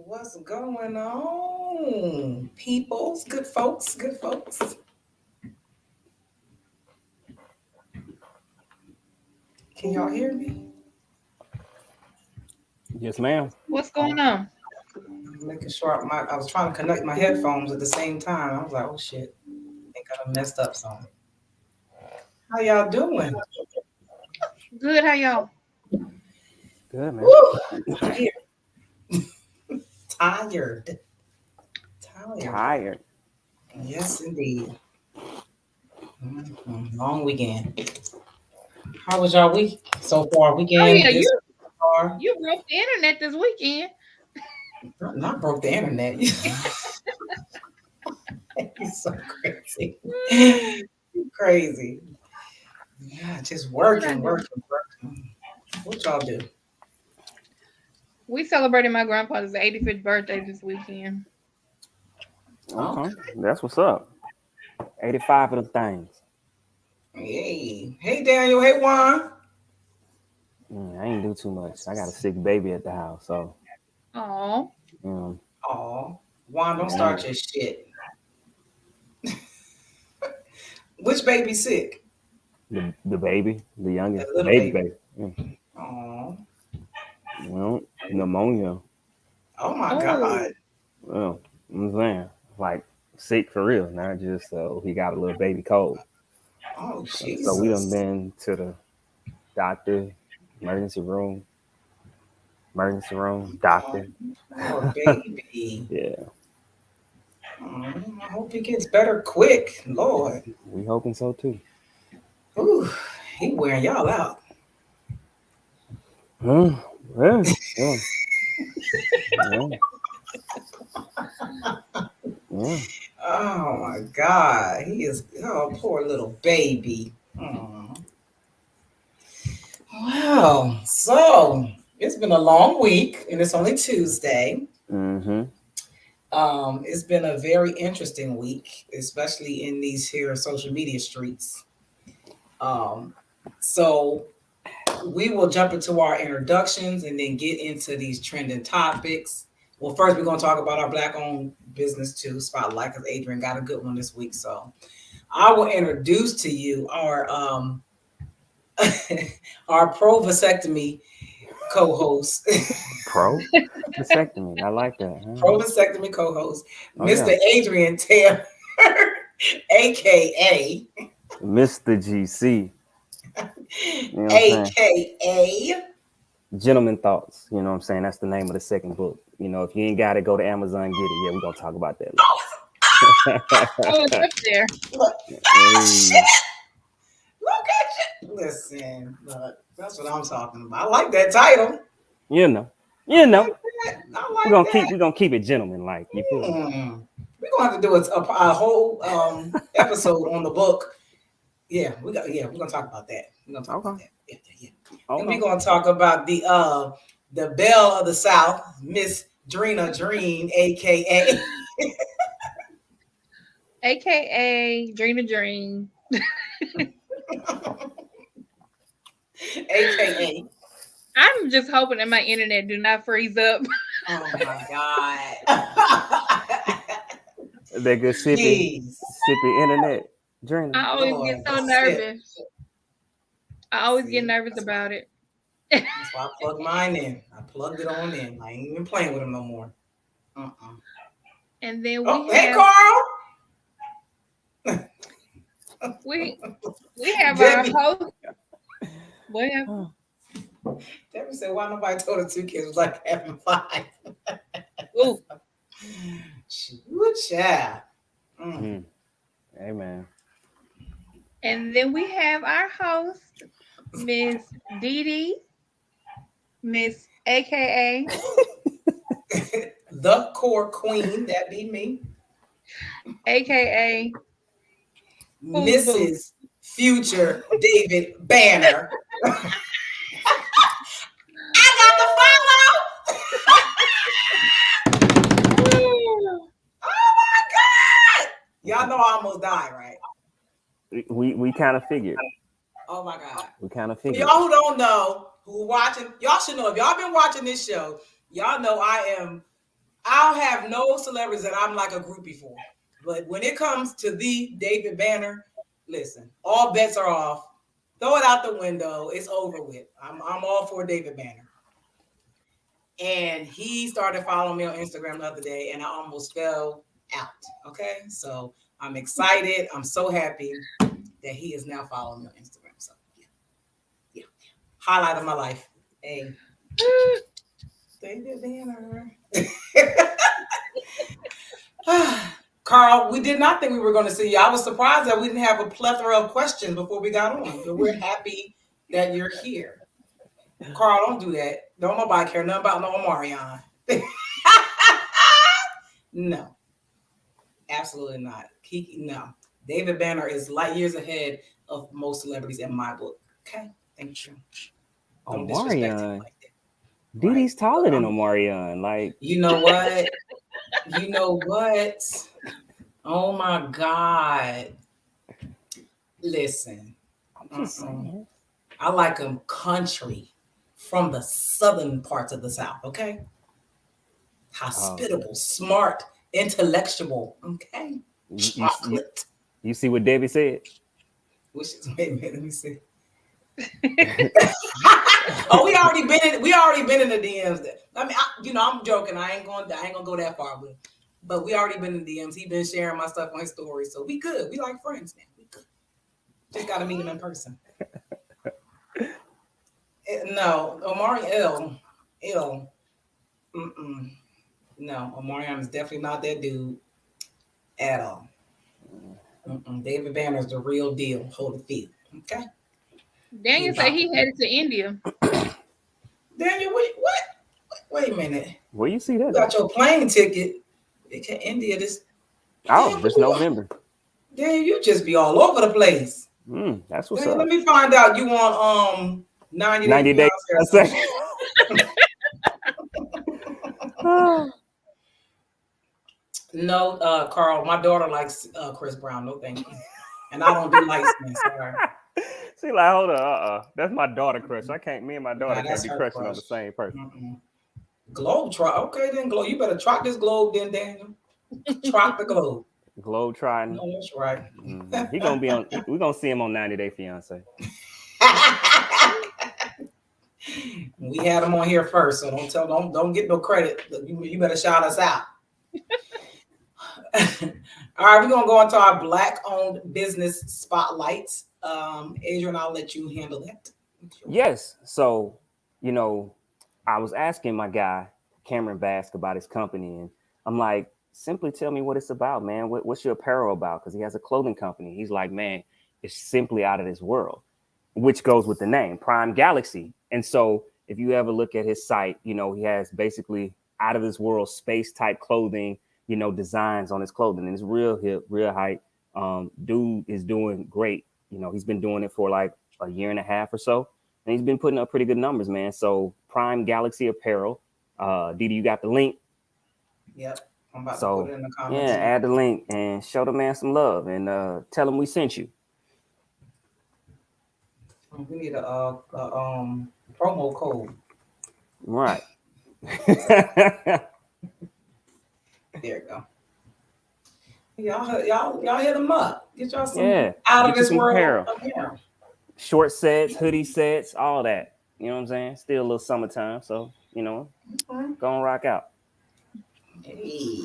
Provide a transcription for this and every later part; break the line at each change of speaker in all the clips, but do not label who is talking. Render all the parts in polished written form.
What's going on, peoples? Good folks, good folks. Can y'all hear me?
Yes, ma'am.
What's going on?
Making sure I was trying to connect my headphones at the same time. I was like, oh shit, I think I messed up something. How y'all doing?
Good, how y'all?
Good, man.
Woo! Tired.
Tired.
Yes, indeed. Long weekend. How was y'all week so far?
Oh
Weekend
yeah,
this
you
far?
you broke the internet this weekend.
Not broke the internet. You're so crazy. Crazy. Yeah, just
What I
working,
do?
working, working. What y'all do?
We celebrated my grandfather's 85th birthday this weekend.
Okay,
Okay.
that's what's up. 85 of the things.
Hey. Hey, Daniel. Hey, Juan.
I ain't do too much. I got a sick baby at the house, so
Oh,
um,
Aw. Juan, don't
yeah,
start your shit. Which baby sick?
the baby, the
The
youngest, the
little
baby
baby.
baby.
Aw.
Well, pneumonia.
Oh, my
oh,
God.
Well, I'm saying like sick for real, not just he got a little baby cold.
Oh,
So we done
Jesus.
been to the doctor, emergency room,
Oh,
doctor.
poor baby.
Yeah,
Oh, I hope he gets better quick. Lord.
we hoping so too.
Ooh, he wearing y'all out.
Huh? Yeah, yeah, yeah, yeah.
Oh my God, he is. Oh, poor little baby. Wow. So it's been a long week, and it's only Tuesday.
Mm-hmm.
It's been a very interesting week, especially in these here social media streets. Um, so we will jump into our introductions and then get into these trending topics. Well, first we're gonna talk about our black-owned business too, spotlight, because Adrian got a good one this week. So I will introduce to you our our pro vasectomy co-host,
Pro vasectomy. I like that.
pro vasectomy co-host,
Oh yeah,
Mr. Adrian Taylor, aka
Mr. GC. You know what I'm saying?
aka
Gentleman Thoughts. You know what I'm saying? That's the name of the second book. You know, if you ain't got it, go to Amazon, get it. Yeah, we're gonna talk about that
oh, it's up there.
look,
later.
shit, look at you. Listen, look, that's what I'm talking about. I like that title.
you know, you
I
know,
like that. I
we're
like
gonna
that.
keep it gentleman like. You feel me?
We're gonna have to do a whole episode on the book. Yeah, we're gonna talk about that. We're gonna talk
Okay,
about that. Yeah. And
okay.
we're gonna talk about the Belle of the South, Miss Drena Dreen, aka
AKA Dreen.
aka.
I'm just hoping that my internet do not freeze up.
Oh my God.
That good
Jeez.
sippy internet. Drena.
I always
Lord,
get so
sip.
nervous. I always get
See,
nervous about it.
that's why I plugged mine in. I plugged it on in. I ain't even playing with him no more. Uh-uh.
And then
Oh,
we
hey,
have
Carl.
we we have our
Debbie.
host. We have
Oh,
Debbie said, why nobody told her two kids was like having five?
ooh,
Good child.
mm. Hey man.
and then we have our host, Miss Dee Dee, Miss AKA
The core queen, that be me.
AKA Who's Boo.
Mrs. Future David Banner. I got the follow. Oh my God. Y'all know I almost died, right?
We kind of figured.
Oh my God.
We kind of
For
figured.
y'all who don't know, who watching, y'all should know. If y'all been watching this show, y'all know I am I'll have no celebrities that I'm like a groupie for. But when it comes to the David Banner, listen, all bets are off. Throw it out the window. It's over with. I'm all for David Banner. And he started following me on Instagram the other day, and I almost fell out. Okay, so I'm excited. I'm so happy that he is now following me on Instagram. So yeah. Highlight of my life. Hey, David Banner. Carl, we did not think we were going to see you. I was surprised that we didn't have a plethora of questions before we got on, but we're happy that you're here. Carl, don't do that. Don't nobody care nothing about no Omarion. No, absolutely not. No. David Banner is light years ahead of most celebrities in my book. Okay, thank you. Don't disrespect him like that.
Didi's taller than Omarion. Like,
you know what? You know what? Oh my God. Listen.
I'm just saying.
I like him country from the southern parts of the South, okay? Hospitable, smart, intellectual, okay? Chocolate.
You see what Debbie said?
Wait a minute, let me see. Oh, we already been in the DMs. I mean, I'm joking. I ain't gonna go that far, but we already been in the DMs. He been sharing my stuff on his story, so we good. We like friends now. We good. Just gotta meet him in person. No, Omari ill. No, Omarion is definitely not that dude at all. David Banner is the real deal. Hold the field, okay?
Daniel said he headed to India.
Daniel, what? Wait a minute.
Where you see that?
You got your plane ticket. India this.
Oh, this November.
Daniel, you just be all over the place.
That's what's
Daniel,
up.
let me find out. You want 90 days? No, Carl, my daughter likes Chris Brown. No, thank you. And I don't do light skin. Sorry.
She like, hold on, that's my daughter crush. Me and my daughter can't be crushing on the same person.
Globe trot. Okay, then globe. You better trot this globe, then Daniel. Trot the globe.
Globe trotting.
No, that's right.
He gonna be on. We're gonna see him on 90 Day Fiance.
We had him on here first, so don't get no credit. You better shout us out. All right, we're gonna go into our Black-owned business spotlights. Adrian, I'll let you handle that.
Yes. So, I was asking my guy Cameron Bask about his company, and I'm like, simply tell me what it's about, man. What's your apparel about? Because he has a clothing company. He's like, man, it's simply out of this world, which goes with the name Prime Galaxy. And so, if you ever look at his site, he has basically out of this world space type clothing. Designs on his clothing, and it's real hip, real hype. Dude is doing great. He's been doing it for like a year and a half or so, and he's been putting up pretty good numbers, man. So Prime Galaxy Apparel. Didi, you got the link?
Yep. I'm about to put it in the comments.
Yeah, add the link and show the man some love, and tell him we sent you.
We need a promo code.
Right.
There you go. Y'all hit them up. Get y'all some out of this world apparel.
Short sets, hoodie sets, all that. You know what I'm saying? Still a little summertime, so go and rock out.
Hey.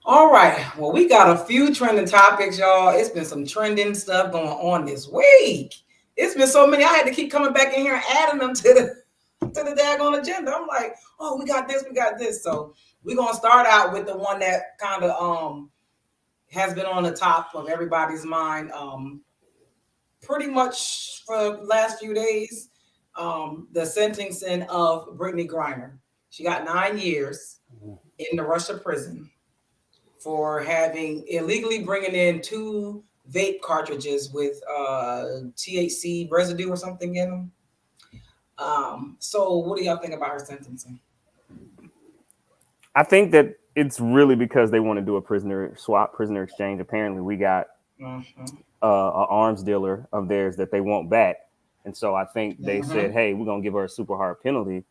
All right. Well, we got a few trending topics, y'all. It's been some trending stuff going on this week. It's been so many. I had to keep coming back in here and adding them to the daggone agenda. I'm like, oh, we got this. So we're gonna start out with the one that kind of has been on the top of everybody's mind pretty much for the last few days. The sentencing of Britney Griner. She got 9 years in the Russia prison for having illegally bringing in 2 vape cartridges with THC residue or something in them. So what do y'all think about her sentencing?
I think that it's really because they want to do a prisoner exchange. Apparently, we got an arms dealer of theirs that they want back. And so I think they said, hey, we're going to give her a super hard penalty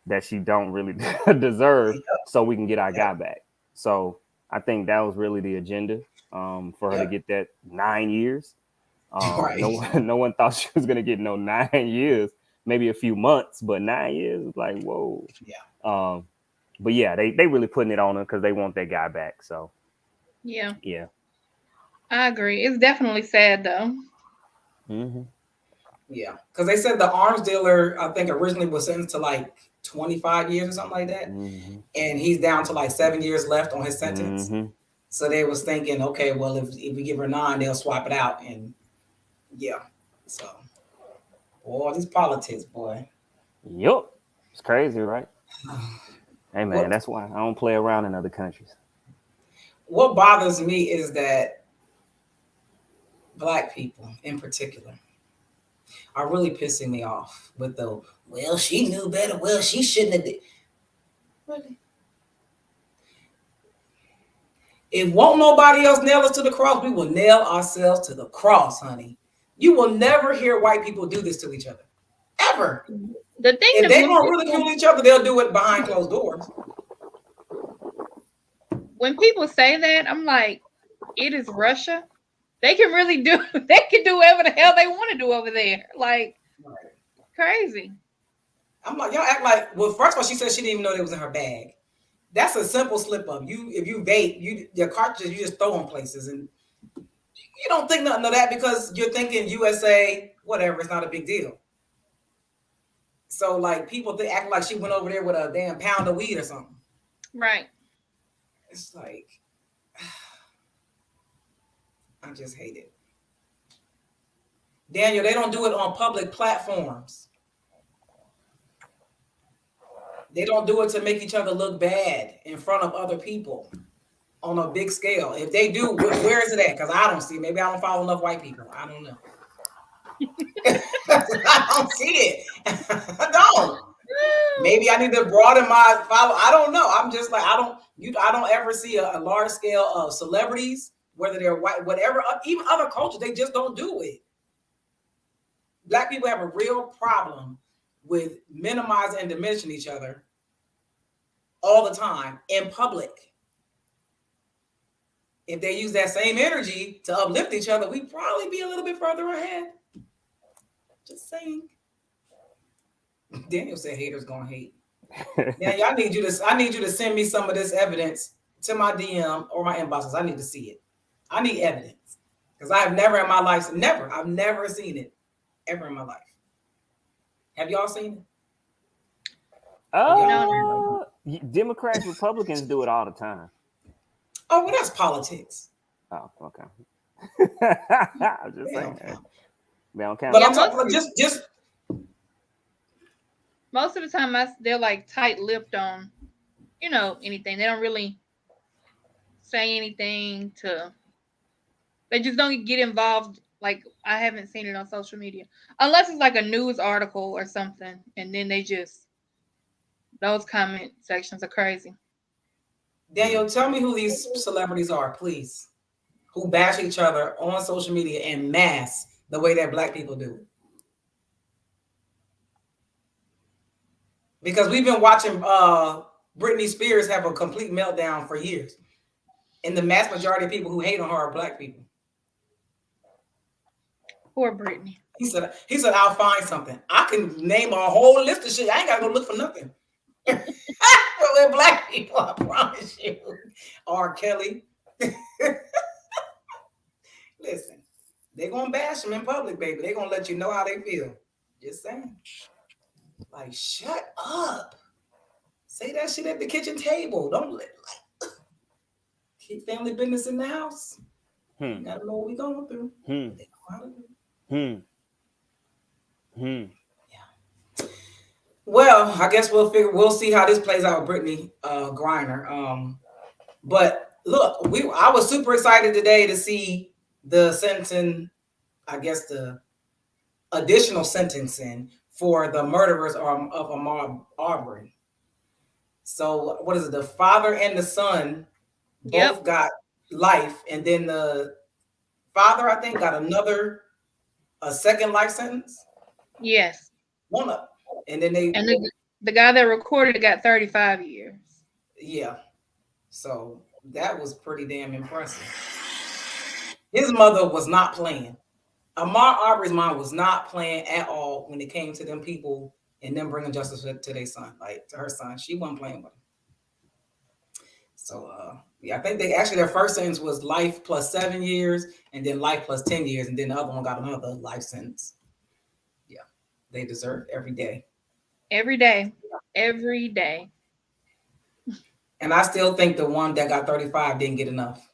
that she don't really deserve, so we can get our guy back. So I think that was really the agenda, for her to get that 9 years.
Right.
No one thought she was gonna get no 9 years, maybe a few months, but 9 years is like whoa.
Yeah.
But yeah, they really putting it on her because they want that guy back. So
Yeah,
yeah.
I agree. It's definitely sad though.
Mm-hmm.
Yeah, because they said the arms dealer, I think, originally was sentenced to like 25 years or something like that,
Mm-hmm.
and he's down to like 7 years left on his sentence.
Mm-hmm.
So they was thinking, okay, well, if we give her 9, they'll swap it out, and yeah. So, boy, these politics, boy.
Yup. It's crazy, right? Hey man,
What
that's why I don't play around in other countries.
what bothers me is that Black people, in particular, are really pissing me off with the well, she knew better. Well, she shouldn't have did. Really? If won't nobody else nail us to the cross, we will nail ourselves to the cross, honey. You will never hear white people do this to each other. Ever.
The thing
If
that
they gonna ridicule each other, they'll do it behind closed doors.
when people say that, I'm like, it is Russia. They can really do. They can do whatever the hell they want to do over there. Like crazy.
I'm like, y'all act like, well, first of all, she said she didn't even know it was in her bag. That's a simple slip up. If you vape, your cartridges you just throw in places, and you don't think nothing of that because you're thinking USA, whatever. It's not a big deal. So like people act like she went over there with a damn pound of weed or something.
Right.
It's like, I just hate it. Daniel, they don't do it on public platforms. They don't do it to make each other look bad in front of other people on a big scale. If they do, where is it at? Because I don't see. Maybe I don't follow enough white people. I don't know. I don't see it. I don't. Maybe I need to broaden my follow. I don't know. I'm just like I don't ever see a large scale of celebrities, whether they're white, whatever, even other cultures. They just don't do it. Black people have a real problem with minimizing and diminishing each other all the time in public. If they use that same energy to uplift each other, we'd probably be a little bit further ahead. Just saying. Daniel said haters gonna hate. Daniel, I need you to send me some of this evidence to my DM or my inboxes. I need to see it. I need evidence. Because I have never in my life, I've never seen it ever in my life. Have y'all seen it?
Democrats, Republicans do it all the time.
Oh, well, that's politics.
Oh, okay. I'm just saying. They don't count.
But I'm talking just
most of the time they're like tight-lipped on, anything. They don't really say anything they just don't get involved. Like I haven't seen it on social media unless it's like a news article or something, and then those comment sections are crazy.
Daniel, tell me who these celebrities are, please, who bash each other on social media en masse the way that Black people do. Because we've been watching Britney Spears have a complete meltdown for years. And the mass majority of people who hate on her are Black people.
Poor Britney.
He said, I'll find something. I can name a whole list of shit. I ain't got to go look for nothing. With Black people, I promise you. R. Kelly. Listen, they're going to bash them in public, baby. They're going to let you know how they feel. Just saying. Like, shut up. Say that shit at the kitchen table. Don't keep family business in the house. You gotta know what we're going through. They know how to do. Yeah. Well, I guess we'll see how this plays out with Britney Griner. But look, I was super excited today to see the sentencing, I guess the additional sentencing for the murderers of Ahmad Aubrey. So what is it? The father and the son both got life, and then the father, I think, got a second life sentence.
Yes.
One up, and then the
The guy that recorded it got 35 years.
Yeah. So that was pretty damn impressive. His mother was not playing. Ahmad Aubrey's mom was not playing at all when it came to them people and them bringing justice to their son, like to her son. She wasn't playing with him. So, yeah, I think they actually their first sentence was life plus 7 years, and then life plus 10 years, and then the other one got another life sentence. Yeah, they deserve every day.
Every day. Every day.
And I still think the one that got 35 didn't get enough.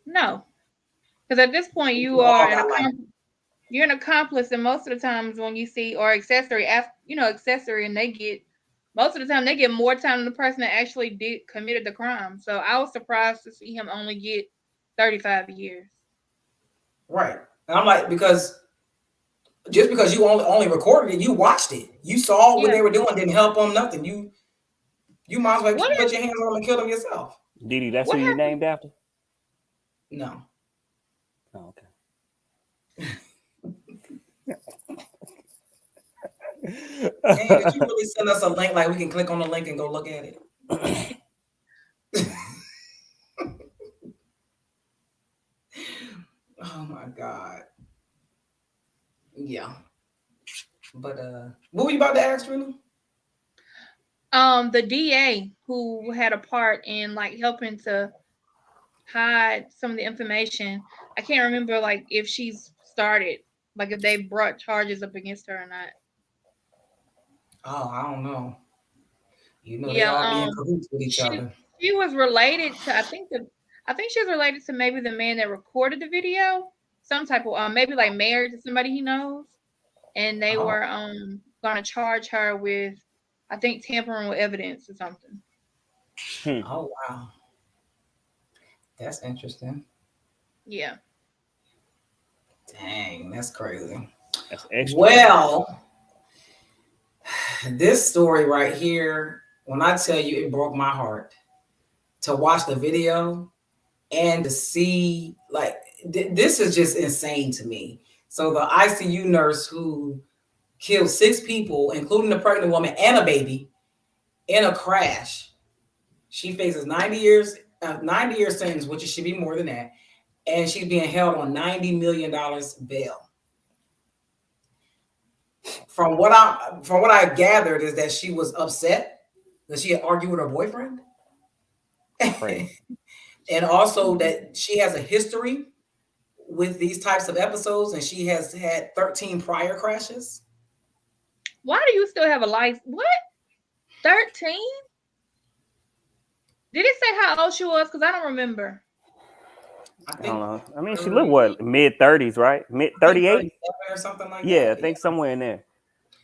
No, because at this point you are you're an accomplice, and most of the times when you see or accessory, accessory, and they get most of the time they get more time than the person that actually committed the crime. So I was surprised to see him only get 35 years.
Right, and I'm like, because just because you only recorded it, you watched it, you saw what they were doing, didn't help them nothing. You might as well put your hands on them and kill them yourself.
Didi, that's who you named after?
No.
Oh, okay.
Hey, did you really send us a link? Like we can click on the link and go look at it. Oh my God. Yeah. But what were you about to ask, Drena?
The DA who had a part in like helping to hide some of the information. I can't remember like if she's started, like if they brought charges up against her or not.
Oh, I don't know. They all be in cahoots with each other.
She was related to I think she was related to maybe the man that recorded the video. Some type of maybe like married to somebody he knows. And they were gonna charge her with I think tampering with evidence or something.
Oh wow. That's interesting.
Yeah.
Dang, that's crazy.
That's extra.
Well, this story right here, when I tell you it broke my heart to watch the video and to see, like, this is just insane to me. So the ICU nurse who killed 6 people, including a pregnant woman and a baby, in a crash, she faces 90 years sentence, which should be more than that, and she's being held on $90 million bail. From what I gathered is that she was upset that she had argued with her boyfriend. And also that she has a history with these types of episodes, and she has had 13 prior crashes.
Why do you still have a license? What? 13? Did it say how old she was? Because I don't remember.
I don't know. I mean, she looked what, mid-30s, right? Mid-38
or something like that.
Yeah, I think somewhere in there.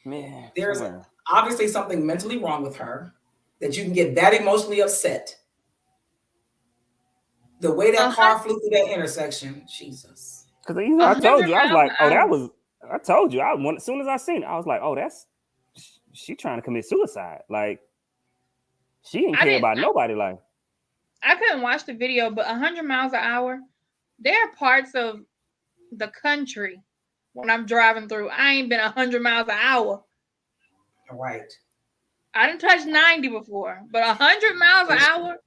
Man,
there's obviously something mentally wrong with her that you can get that emotionally upset. The way that car flew through that intersection, Jesus.
Because I told you, I was like, I told you, as soon as I seen it, I was like, oh, she trying to commit suicide. Like, she didn't care about nobody. Like,
I couldn't watch the video, but 100 miles an hour, there are parts of the country when I'm driving through, I ain't been 100 miles an hour.
Right.
I didn't touch 90 before, but 100 miles an hour.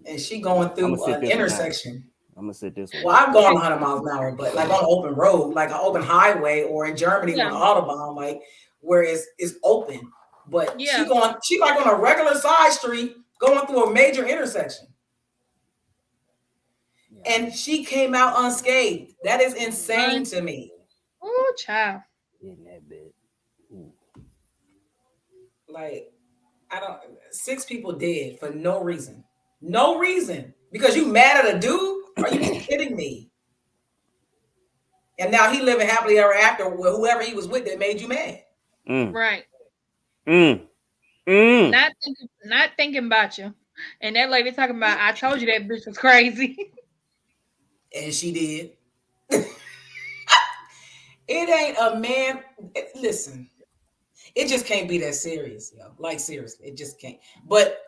And she going through an intersection.
I'm gonna sit this way.
Well, I'm going 100 miles an hour, but like on an open road, like an open highway, or in Germany on the Autobahn, like where it's open. But she like on a regular side street going through a major intersection. And she came out unscathed. That is insane to me.
Oh, child.
In that bed.
Like, 6 people dead for no reason. No reason. Because you mad at a dude? Are you kidding me? And now he living happily ever after with whoever he was with that made you mad.
Right. Not thinking about you. And that lady talking about, I told you that bitch was crazy.
And she did. It ain't a man. Listen, it just can't be that serious, yo. Like, seriously, it just can't. But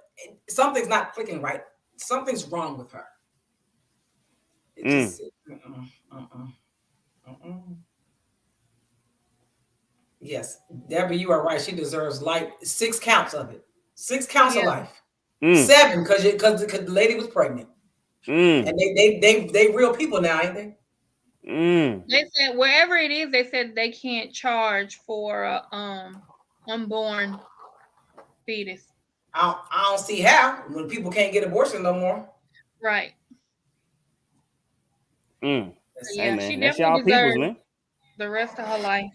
something's not clicking right. Something's wrong with her. It just, Yes, Debbie, you are right. She deserves like 6 counts of it. 6 counts of
Yeah.
life.
Mm,
7 because the lady was pregnant,
mm,
and they real people now, ain't they?
mm.
They said wherever it is, they said they can't charge for a unborn fetus.
I don't see how when people can't get abortion no more.
Right.
Mm.
So
Hey
yeah, she
man, that's
definitely
y'all peoples,
deserves
man.
the rest of her life.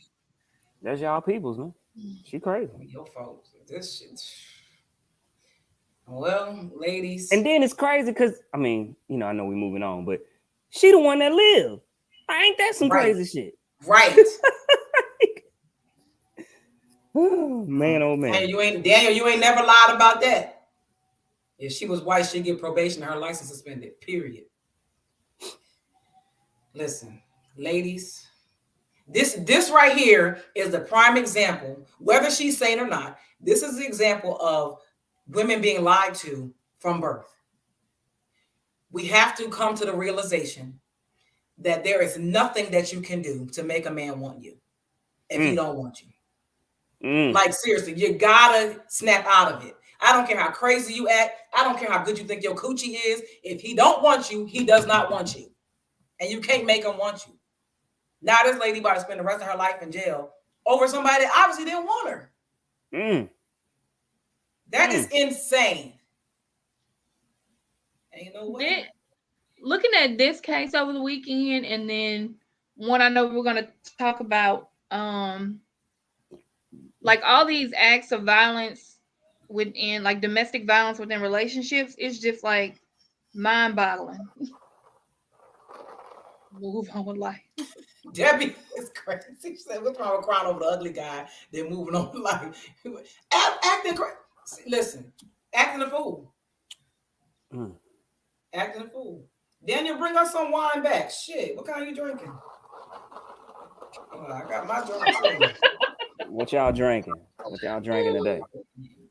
That's y'all peoples, man. She crazy.
Your folks, this shit. Well, ladies,
And then it's crazy because I mean, you know, I know we're moving on, but she the one that lived. Ain't that some
right,
crazy shit?
right.
Man, oh man.
Daniel, you ain't never lied about that. If she was white, she'd get probation and her license suspended. Period. Listen, ladies, this right here is the prime example, whether she's sane or not. This is the example of women being lied to from birth. We have to come to the realization that there is nothing that you can do to make a man want you if he don't want you. Like seriously, you gotta snap out of it. I don't care how crazy you act. I don't care how good you think your coochie is. If he don't want you, he does not want you, and you can't make him want you. Now this lady about to spend the rest of her life in jail over somebody that obviously didn't want her. That is insane. Ain't no way.
Looking at this case over the weekend, and then one I know we're gonna talk about, like all these acts of violence within, like domestic violence within relationships, is just like mind-boggling. Move on with life.
Debbie is crazy. She said, "What's wrong with crying over the ugly guy? Then moving on with life, acting crazy. Listen, acting a fool, acting a fool." Daniel, bring us some wine back. Shit, what kind are you drinking? I got my drink too.
What y'all drinking? What y'all drinking today?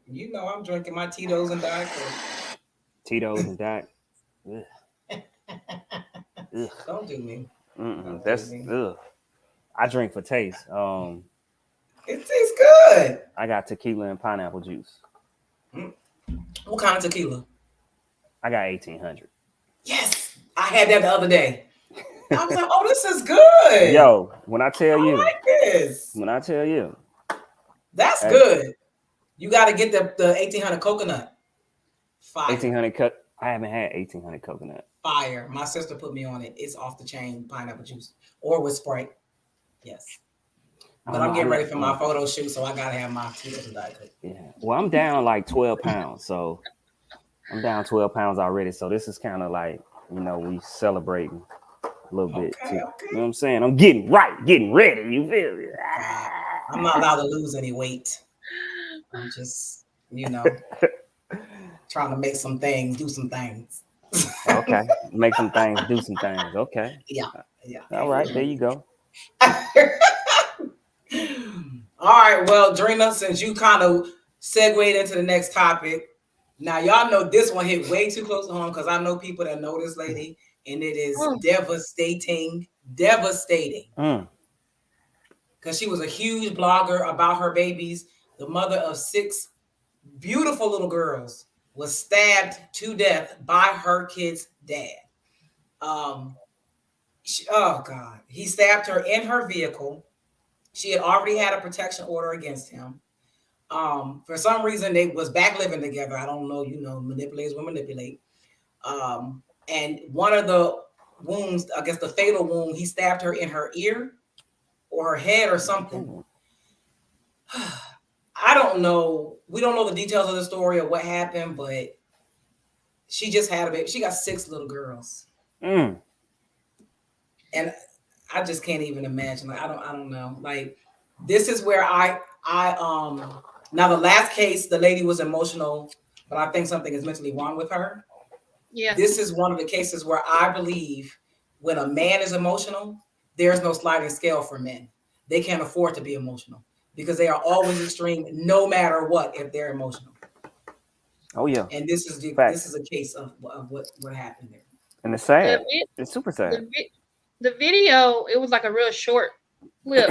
You know I'm drinking my Tito's and Diet Coke.
Tito's and Diet.
Don't do me.
That's ugh. I drink for taste.
It tastes good.
I got tequila and pineapple juice.
What kind of tequila?
I got 1800.
Yes, I had that the other day. I was like, "Oh, this is good."
Yo, when I tell you,
like this.
When I tell you,
that's good. You got to get the 1800 coconut.
Fire. 1800 cut. I haven't had 1800 coconut.
Fire. My sister put me on it. It's off the chain pineapple juice or with Sprite. Yes. But I'm getting ready for my photo shoot, so I gotta have my Tito's and Diet Coke.
Yeah. Well, I'm down like 12 pounds, so I'm down 12 pounds already. So this is kind of like, you know, we celebrating a little bit too. Okay. You know what I'm saying? I'm getting ready. You feel me?
I'm not allowed to lose any weight. I'm just, you know, trying to make some things, do some things.
Okay. Make some things, do some things. Okay.
Yeah.
All right, there you go.
All right, well, Drena, since you kind of segued into the next topic, now y'all know this one hit way too close to home because I know people that know this lady, and it is devastating. Because she was a huge blogger about her babies. The mother of 6 beautiful little girls was stabbed to death by her kid's dad. Oh God, he stabbed her in her vehicle. She had already had a protection order against him. For some reason, they was back living together. I don't know, manipulators will manipulate. And one of the wounds, I guess the fatal wound, he stabbed her in her ear or her head or something. I don't know. We don't know the details of the story or what happened, but she just had a baby. She got 6 little girls. And I just can't even imagine. Like, I don't know. Like, this is where I now the last case, the lady was emotional, but I think something is mentally wrong with her. Yeah. This is one of the cases where I believe when a man is emotional, there's no sliding scale for men. They can't afford to be emotional because they are always extreme, no matter what, if they're emotional.
Oh yeah.
And this is a case of what happened there.
And it's sad. It's super sad.
The video, it was like a real short clip,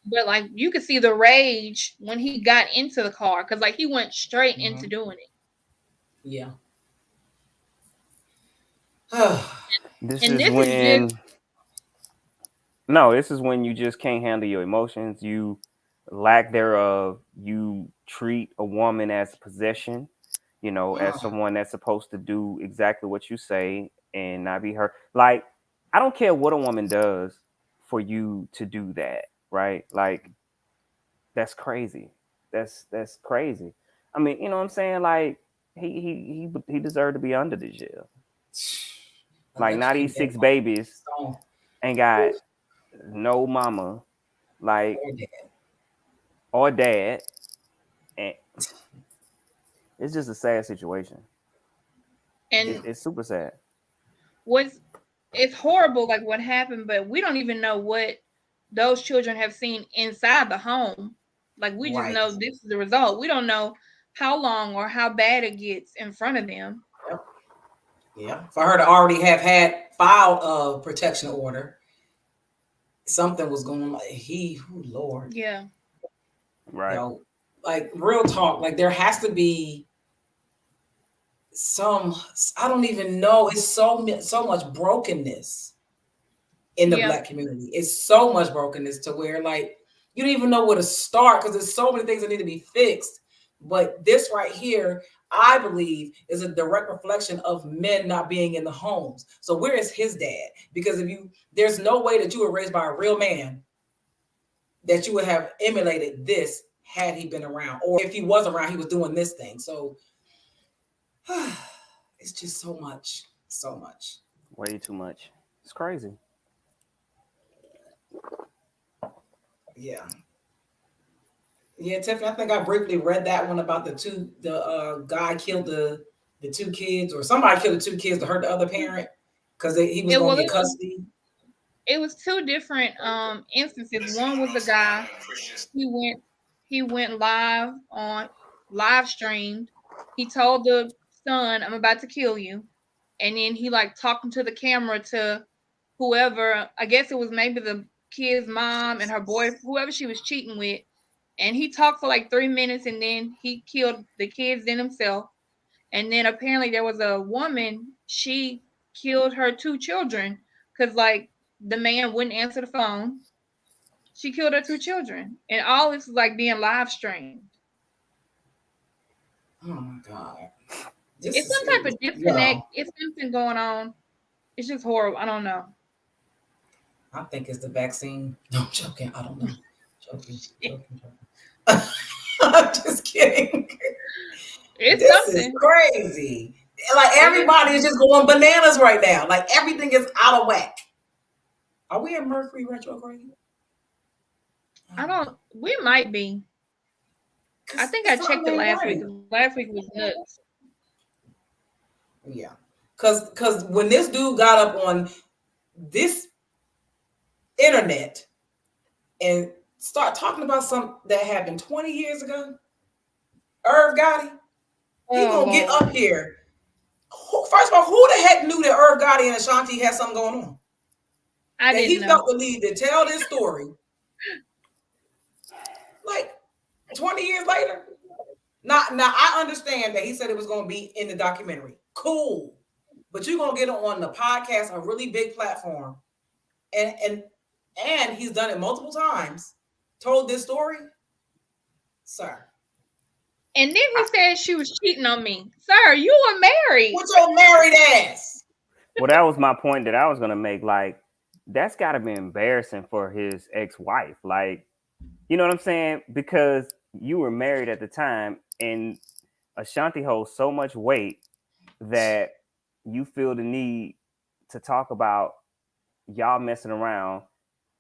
But like you could see the rage when he got into the car because like he went straight into
Mhm.
doing it.
Yeah.
This
And
is
this is just
when no, this is when you just can't handle your emotions. You lack thereof. You treat a woman as possession, as someone that's supposed to do exactly what you say and not be hurt. Like, I don't care what a woman does for you to do that, right? Like, that's crazy. That's crazy. I mean, you know what I'm saying? Like, he deserved to be under the jail. Like, now
Allegedly
these
dead.
6 babies
So,
ain't got no mama, like,
or dead.
or dad, and it's just a sad situation.
and
It's super sad.
what's it's horrible like what happened, but we don't even know what those children have seen inside the home. Like we just
Right.
know this is the result. We don't know how long or how bad it gets in front of them.
Yep. Yeah. For her to already have had filed a protection order, something was going on. Lord.
Yeah.
Right.
Like real talk, like there has to be some, I don't even know. It's so much brokenness in the
Yeah.
Black community. It's so much brokenness to where like you don't even know where to start because there's so many things that need to be fixed. But this right here, I believe, is a direct reflection of men not being in the homes. So where is his dad? Because there's no way that you were raised by a real man that you would have emulated this had he been around, or if he was around, he was doing this thing. So it's just so much, so much.
Way too much. It's crazy.
Yeah. Yeah, Tiffany, I think I briefly read that one about the guy killed the two kids, or somebody killed the two kids to hurt the other parent because he was
It
going
well
to get custody.
it was two different instances. One was a guy, he went he went live streamed. He told the son, I'm about to kill you. And then he like talking to the camera to whoever, I guess it was maybe the kid's mom and her boy, whoever she was cheating with. And he talked for like 3 minutes and then he killed the kids and himself. And then apparently there was a woman, she killed her two children because like the man wouldn't answer the phone. She killed her two children. And all this is like being live streamed.
Oh my God. This
It's
is
some type of
yo.
disconnect. It's something going on. It's just horrible. I don't know.
I think it's the vaccine. No, I'm joking. I don't know. Joking. I'm just kidding.
It's
This is
something.
crazy. Like
It is.
everybody is just going bananas right now. Like everything is out of whack. Are we in Mercury retrograde?
I don't. We might be. I think I checked
Something
it
ain't
last week.
right.
Last week was nuts.
Yeah. Cause when this dude got up on this internet and start talking about something that happened 20 years ago, Irv Gotti, he
Oh
gonna get
Lord,
up here. First of all, who the heck knew that Irv Gotti and Ashanti had something going on?
I
That
didn't
he
know.
felt the need to tell this story like 20 years later. Now I understand that he said it was gonna be in the documentary. Cool. But you're gonna get it on the podcast, a really big platform, and he's done it multiple times, told this story, sir.
And then he said she was cheating on me, sir. You were married.
What's your married ass?
Well, that was my point that I was gonna make. Like, that's gotta be embarrassing for his ex-wife. Like, you know what I'm saying? Because you were married at the time, and Ashanti holds so much weight that you feel the need to talk about y'all messing around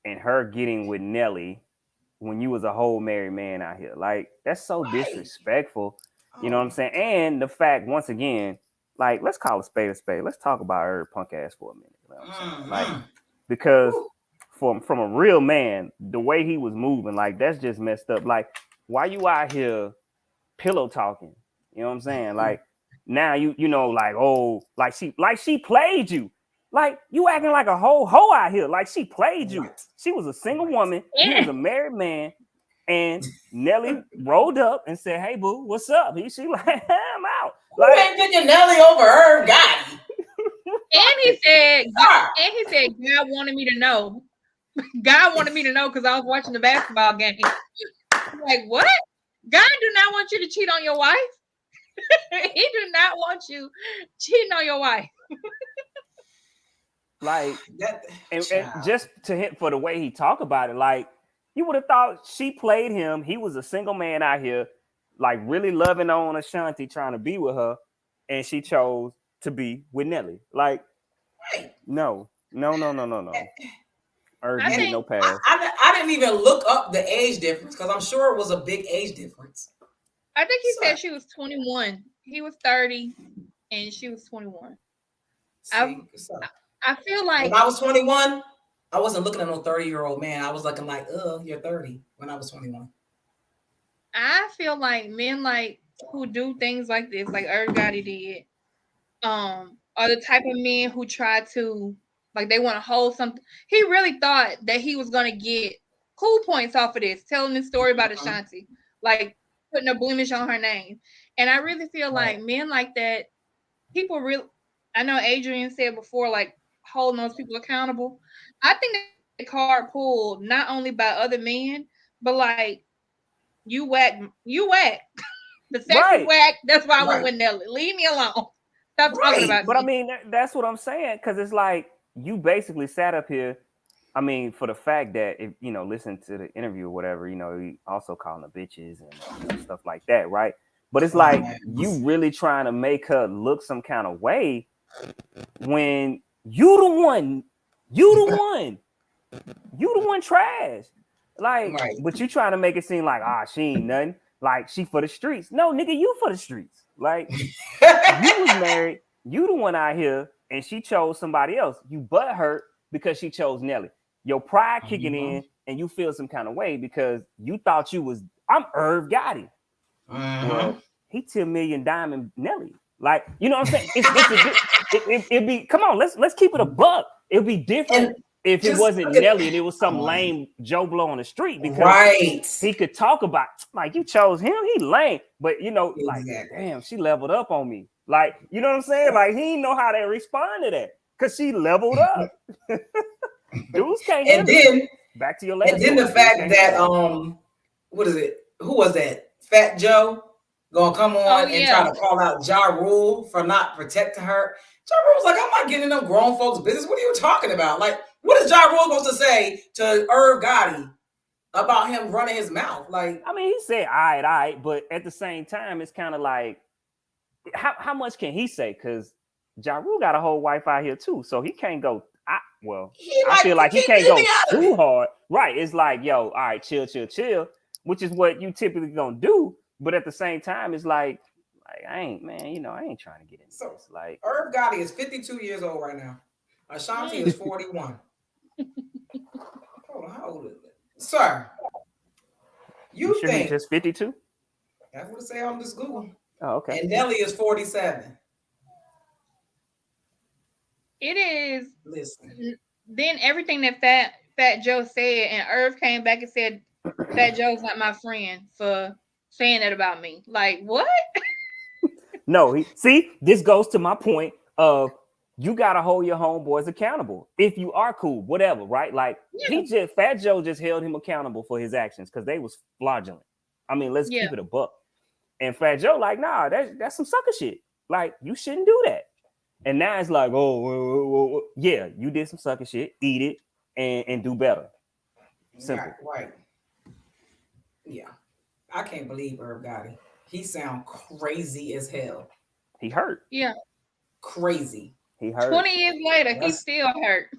and her getting with Nelly when you was a whole married man out here. Like, that's so
Right.
disrespectful. You know
Oh
what I'm
my
saying? And the fact, once again, like, let's call a spade a spade. Let's talk about her punk ass for a minute. You know what I'm saying? Like,
mm-hmm.
because from a real man, the way he was moving, like, that's just messed up. Like, why you out here pillow talking? You know what I'm saying? Like, now you know, like, oh, like she played you. Like, you acting like a whole hoe out here. Like, she played you.
Right.
She was a single woman. You
Yeah.
was a married man. And Nelly rolled up and said, "Hey, boo, what's up?" She like, "I'm out."
Who
Like,
ain't picking Nelly over Irv Gotti?
And he said, God wanted me to know. God wanted me to know because I was watching the basketball game. I'm like, what? God do not want you to cheat on your wife. He do not want you cheating on your wife.
like,
That
and
child.
just to hit for the way he talk about it, like, you would have thought she played him. He was a single man out here, like, really loving on Ashanti, trying to be with her, and she chose to be with Nelly. Like,
Right.
no. Irv
I
didn't get
think-
no pass.
I didn't even look up the age difference because I'm sure it was a big age difference.
I think he
So-
said she was 21. He was 30 and she was 21.
See, so
I feel like
when I was 21, I wasn't looking at no 30-year-old man. I was looking like, you're 30 when I was 21.
I feel like men like who do things like this, like Irv Gotti did, are the type of men who try to, like, they want to hold something. He really thought that he was gonna get cool points off of this, telling this story about Ashanti, like putting a blemish on her name. And I really feel like men like that, people really, I know Adrian said before, like holding those people accountable. I think that card pulled not only by other men, but like you whack. The sex
Right.
is whack. That's why I
Right.
went with Nelly. Leave me alone. Stop
Right.
talking about
But
me.
I mean, that's what I'm saying, because it's like you basically sat up here. I mean, for the fact that if listen to the interview or whatever, you also calling the bitches and stuff like that, right? But it's like you really trying to make her look some kind of way when you the one trash. Like,
Right.
but you trying to make it seem like she ain't nothing. Like, she for the streets. No, nigga, you for the streets. Like, you was married, you the one out here, and she chose somebody else. You butt hurt because she chose Nelly. Your pride kicking in, and you feel some kind of way because you thought I'm Irv Gotti. Well, he 10 million diamond Nelly. Like, you know what I'm saying? It'd be, come on, let's keep it a buck. It'd be different if it wasn't Nelly and it was some lame Joe Blow on the street, because he could talk about, like, you chose him, he lame. But like, damn, she leveled up on me. Like, you know what I'm saying? Like, he didn't know how to respond to that because she leveled up. Dudes can't
and then
back to your last.
And then the fact that what is it? Who was that? Fat Joe gonna come on and try to call out Ja Rule for not protecting her. Ja Rule's like, I'm not getting in them grown folks' business. What are you talking about? Like, what is Ja Rule supposed to say to Irv Gotti about him running his mouth? Like,
I mean, he said, all right, but at the same time, it's kind of like, how much can he say? Because Ja Rule got a whole wife out here too, so he can't go. I feel like he can't go too hard. Right? It's like, yo, all right, chill, which is what you typically gonna do. But at the same time, it's like I ain't trying to get into this. Like,
Irv Gotti is 52 years old right now. Ashanti is 41. Hold on, how old is it? Sir, you
think
think
just 52?
That's what it say on this Google.
Oh, okay.
And Nelly is 47.
It is.
Listen.
Then everything that Fat Joe said, and Irv came back and said, Fat Joe's not my friend for saying that about me. Like, what?
No, this goes to my point of you gotta hold your homeboys accountable. If you are cool, whatever, right? Like, Fat Joe just held him accountable for his actions because they was fraudulent. I mean, let's keep it a buck. And Fat Joe, like, nah, that's some sucker shit. Like, you shouldn't do that. And now it's like, yeah, you did some sucker shit, eat it, and do better. Simple.
Right. Yeah. I can't believe Irv Gotti. He sound crazy as hell.
He hurt.
Yeah.
Crazy.
He hurt.
20 years later, he's still hurt.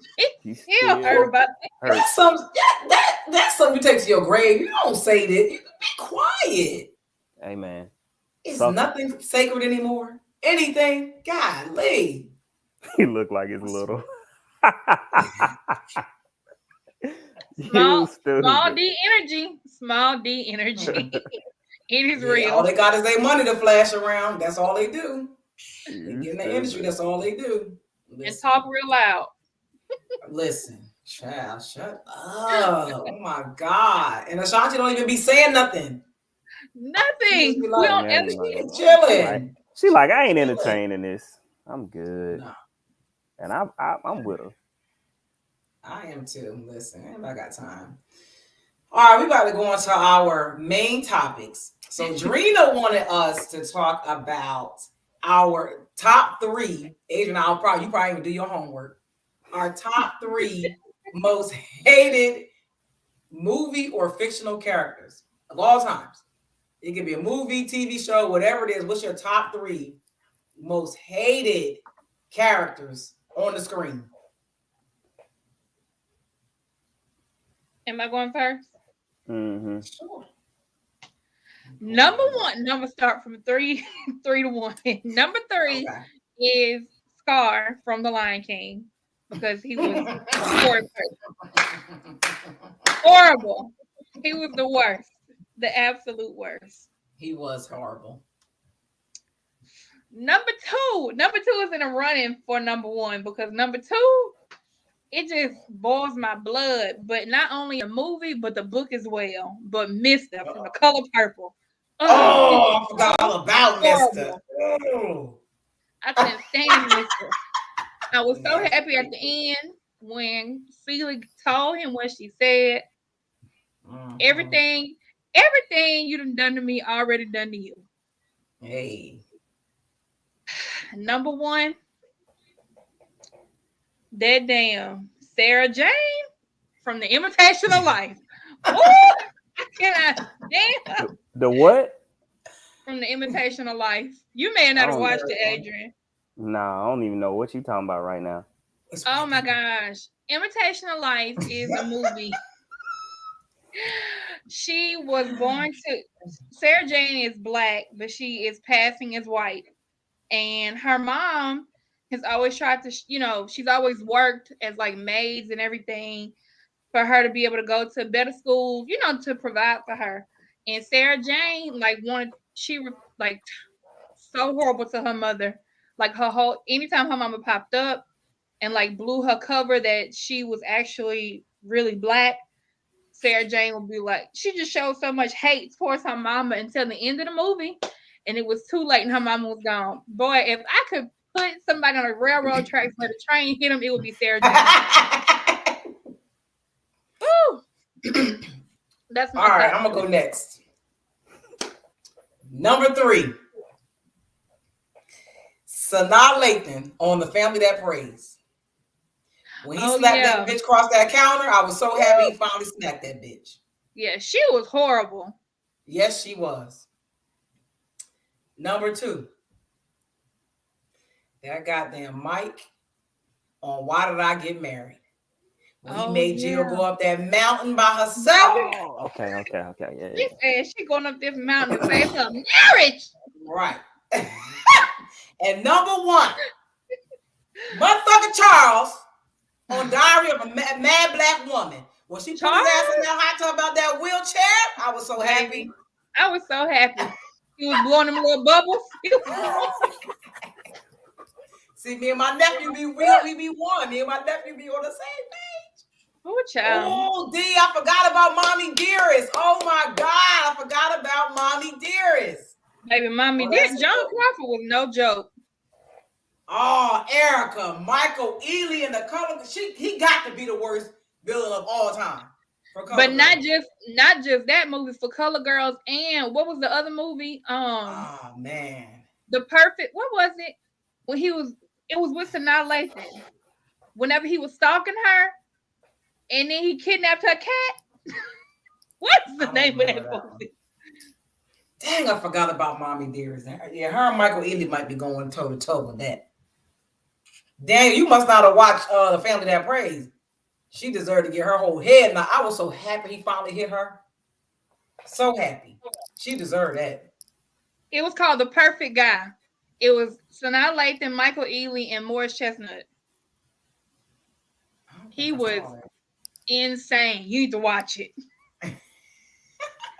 He's still hurt about that.
That's something you take to your grave. You don't say that. You be quiet.
Hey, man.
It's nothing sacred anymore. Anything. Golly.
He looked like it's little.
Small D energy. Small D energy. It is real.
All they got is their money to flash around. That's all they do. They get in the industry. That's all they do.
and talk real loud.
Listen, child, shut up. Oh my God. And Ashanti don't even be saying nothing.
Nothing.
Be
We
like,
don't ever
chilling.
She like, I ain't entertaining this. I'm good.
No.
And I'm with her.
I am too. Listen, I got time. All right, we about to go on to our main topics. So Drena wanted us to talk about our top 3. Adrian, you probably even do your homework. Our top 3 most hated movie or fictional characters of all times. It could be a movie, TV show, whatever it is. What's your top 3 most hated characters on the screen?
Am I going first?
Mm-hmm.
Sure.
Number 1. I'm gonna start from 3 to 1. Number 3 is Scar from The Lion King because he was horrible. He was the worst, the absolute worst.
He was horrible.
Number 2 is in a running for number 1 because number 2, it just boils my blood. But not only a movie, but the book as well. But Mister from The Color Purple.
I forgot all about Mister. Oh.
I couldn't stand Mister. I was so happy at the end when Celia told him what she said. Everything you done to me, already done to you.
Hey.
Number 1, that damn Sarah Jane from The Imitation of Life. Damn.
The what?
From The Imitation of Life. You may not have watched it, Adrian.
Nah, I don't even know what you're talking about right now.
Oh my gosh. Imitation of Life is a movie. She was born to Sarah Jane is black, but she is passing as white. And her mom has always tried to, she's always worked as like maids and everything for her to be able to go to better schools, to provide for her. And Sarah Jane, so horrible to her mother. Like anytime her mama popped up and like blew her cover that she was actually really black, Sarah Jane would be like, she just showed so much hate towards her mama until the end of the movie. And it was too late and her mama was gone. Boy, if I could put somebody on a railroad tracks where the train hit them, it would be Sarah Jane. Woo! That's my
all right, I'm going to go next. Number 3. Sanaa Lathan on The Family That Prays. When he slapped that bitch across that counter, I was so happy he finally smacked that bitch.
Yeah, she was horrible.
Yes, she was. Number 2. That goddamn Mike on Why Did I Get Married? When he made Jill go up that mountain by herself.
Oh, okay. Yeah.
She said she going up this mountain to save her marriage.
Right. And number 1, motherfucker Charles on Diary of a Mad Black Woman. When she put his ass in that hot tub about that wheelchair, I was so happy.
I was so happy. He was blowing them little bubbles.
See, me and my nephew we be one. Me and my nephew be on the same page.
Oh, child.
Oh, D, I forgot about Mommy Dearest. Oh my God, I forgot about Mommy Dearest.
Baby, Mommy Dearest. John Crawford was no joke.
Oh, Erica, Michael Ealy in The Color. He got to be the worst villain of all time.
But not just that movie, For Color Girls, and what was the other movie?
Oh man,
The Perfect. What was it? When it was with Sanaa Lathan. Whenever he was stalking her, and then he kidnapped her cat. What's the name of that movie?
Dang, I forgot about Mommy Dearest. Yeah, her and Michael Ealy might be going toe to toe with that. Daniel, you must not have watched The Family That Prays. She deserved to get her whole head. Now, I was so happy he finally hit her. So happy. She deserved that.
It was called The Perfect Guy. It was Sanaa Lathan, Michael Ealy, and Morris Chestnut. He was insane. You need to watch it.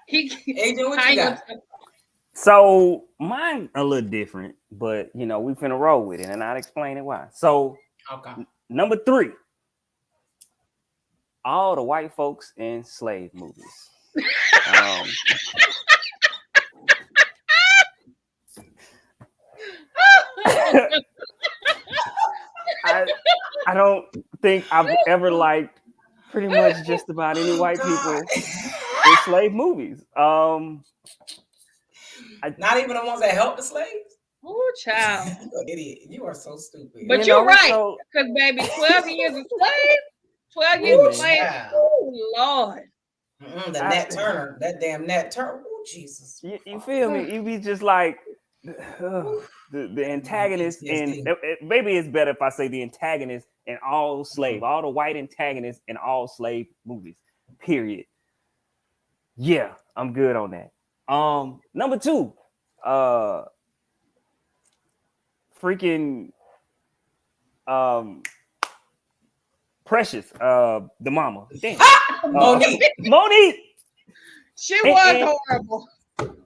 Adrian, what you got?
So mine a little different, but we finna roll with it, and I'll explain it why. So
Okay.
Number 3, all the white folks in slave movies. Um, I don't think I've ever liked pretty much just about any
Oh,
white
God.
people in slave movies.
Not even the ones that helped the slaves.
Oh, child.
You an idiot. You are so stupid.
But
You
you're
know,
right.
so
Because, baby, 12 years a slave, 12
Hey,
years a
man.
slave.
Child.
Oh, Lord.
The Nat Turner, that damn Nat Turner. Oh, Jesus.
you feel me? You be just like the antagonist in
PTSD.
maybe it's better if I say the antagonist in all slave, all the white antagonists in all slave movies. Period. Yeah, I'm good on that. Number 2, freaking Precious, the mama. Damn. Monique.
She was
And-
horrible.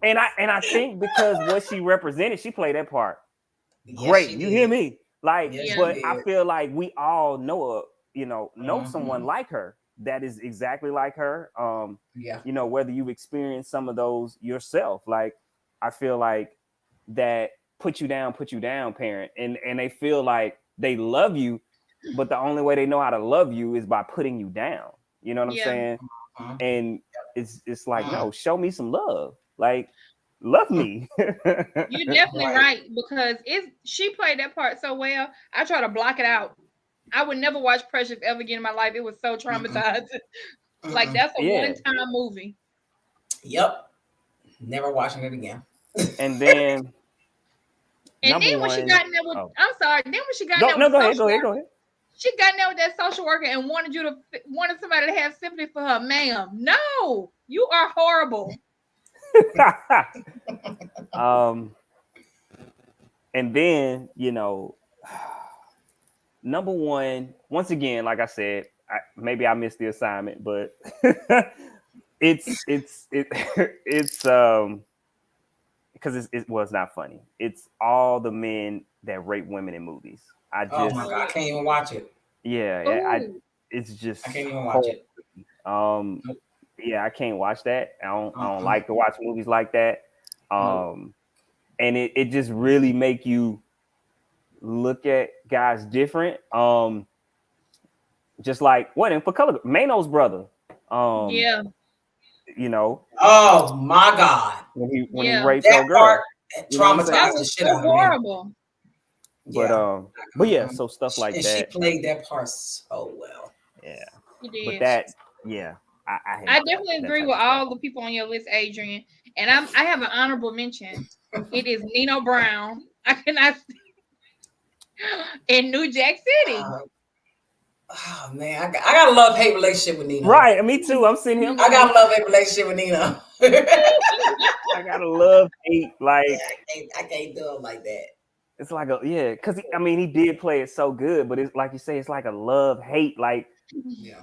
And I think because what she represented, she played that part
Yes,
great.
she
You
did.
hear me? Like,
Yes, she
but
did.
I feel like we all know
Mhm.
someone like her that is exactly like her.
Yeah.
You know, whether you've experienced some of those yourself. Like, I feel like that put you down, parent, and they feel like they love you, but the only way they know how to love you is by putting you down. You know what I'm
Yeah.
saying?
Mhm.
And it's like, no, show me some love. Like, love me.
You're definitely
Right.
right because she played that part so well. I try to block it out. I would never watch Precious ever again in my life. It was so traumatizing. Like
Mm-mm.
that's a
Yeah.
one-time movie.
Yep. Never watching it again.
And then
And
number
then when she
one-
got in there with,
oh.
I'm sorry. Then when she got in
Go,
there
no,
with
go
the
ahead,
social
go
worker,
ahead.
she got in there with that social worker and wanted somebody to have sympathy for her. Ma'am, no, you are horrible.
And then, you know, number 1, once again, like I said, maybe I missed the assignment, but it's because it's not funny. It's all the men that rape women in movies. I
Oh
just
my God, I can't even watch it.
it's just
I can't even watch it. Nope.
Yeah, I can't watch that. I don't
Uh-uh.
like to watch movies like that. And it just really make you look at guys different. Just like what in for color Mano's brother.
Yeah.
You know,
Oh my God.
when he
Yeah.
raped
That
old girl.
part
You know what I'm saying?
traumatized
That
the
was
shit
so
out of me.
horrible.
But yeah, so stuff like
And
that.
she played that part so well.
Yeah.
She did.
But that, yeah, I hate
I
that
definitely agree
type
with
of stuff.
all the people on your list, Adrian. And I have an honorable mention. It is Nino Brown. I cannot in New Jack City.
Oh man, I got a love-hate relationship with Nina.
Right, me too. I'm sitting here.
I got a love-hate relationship with Nina.
I gotta love hate. Like
I can't do it like that.
it's like because he did play it so good, but it's like you say, it's like a love hate. Like
Yeah.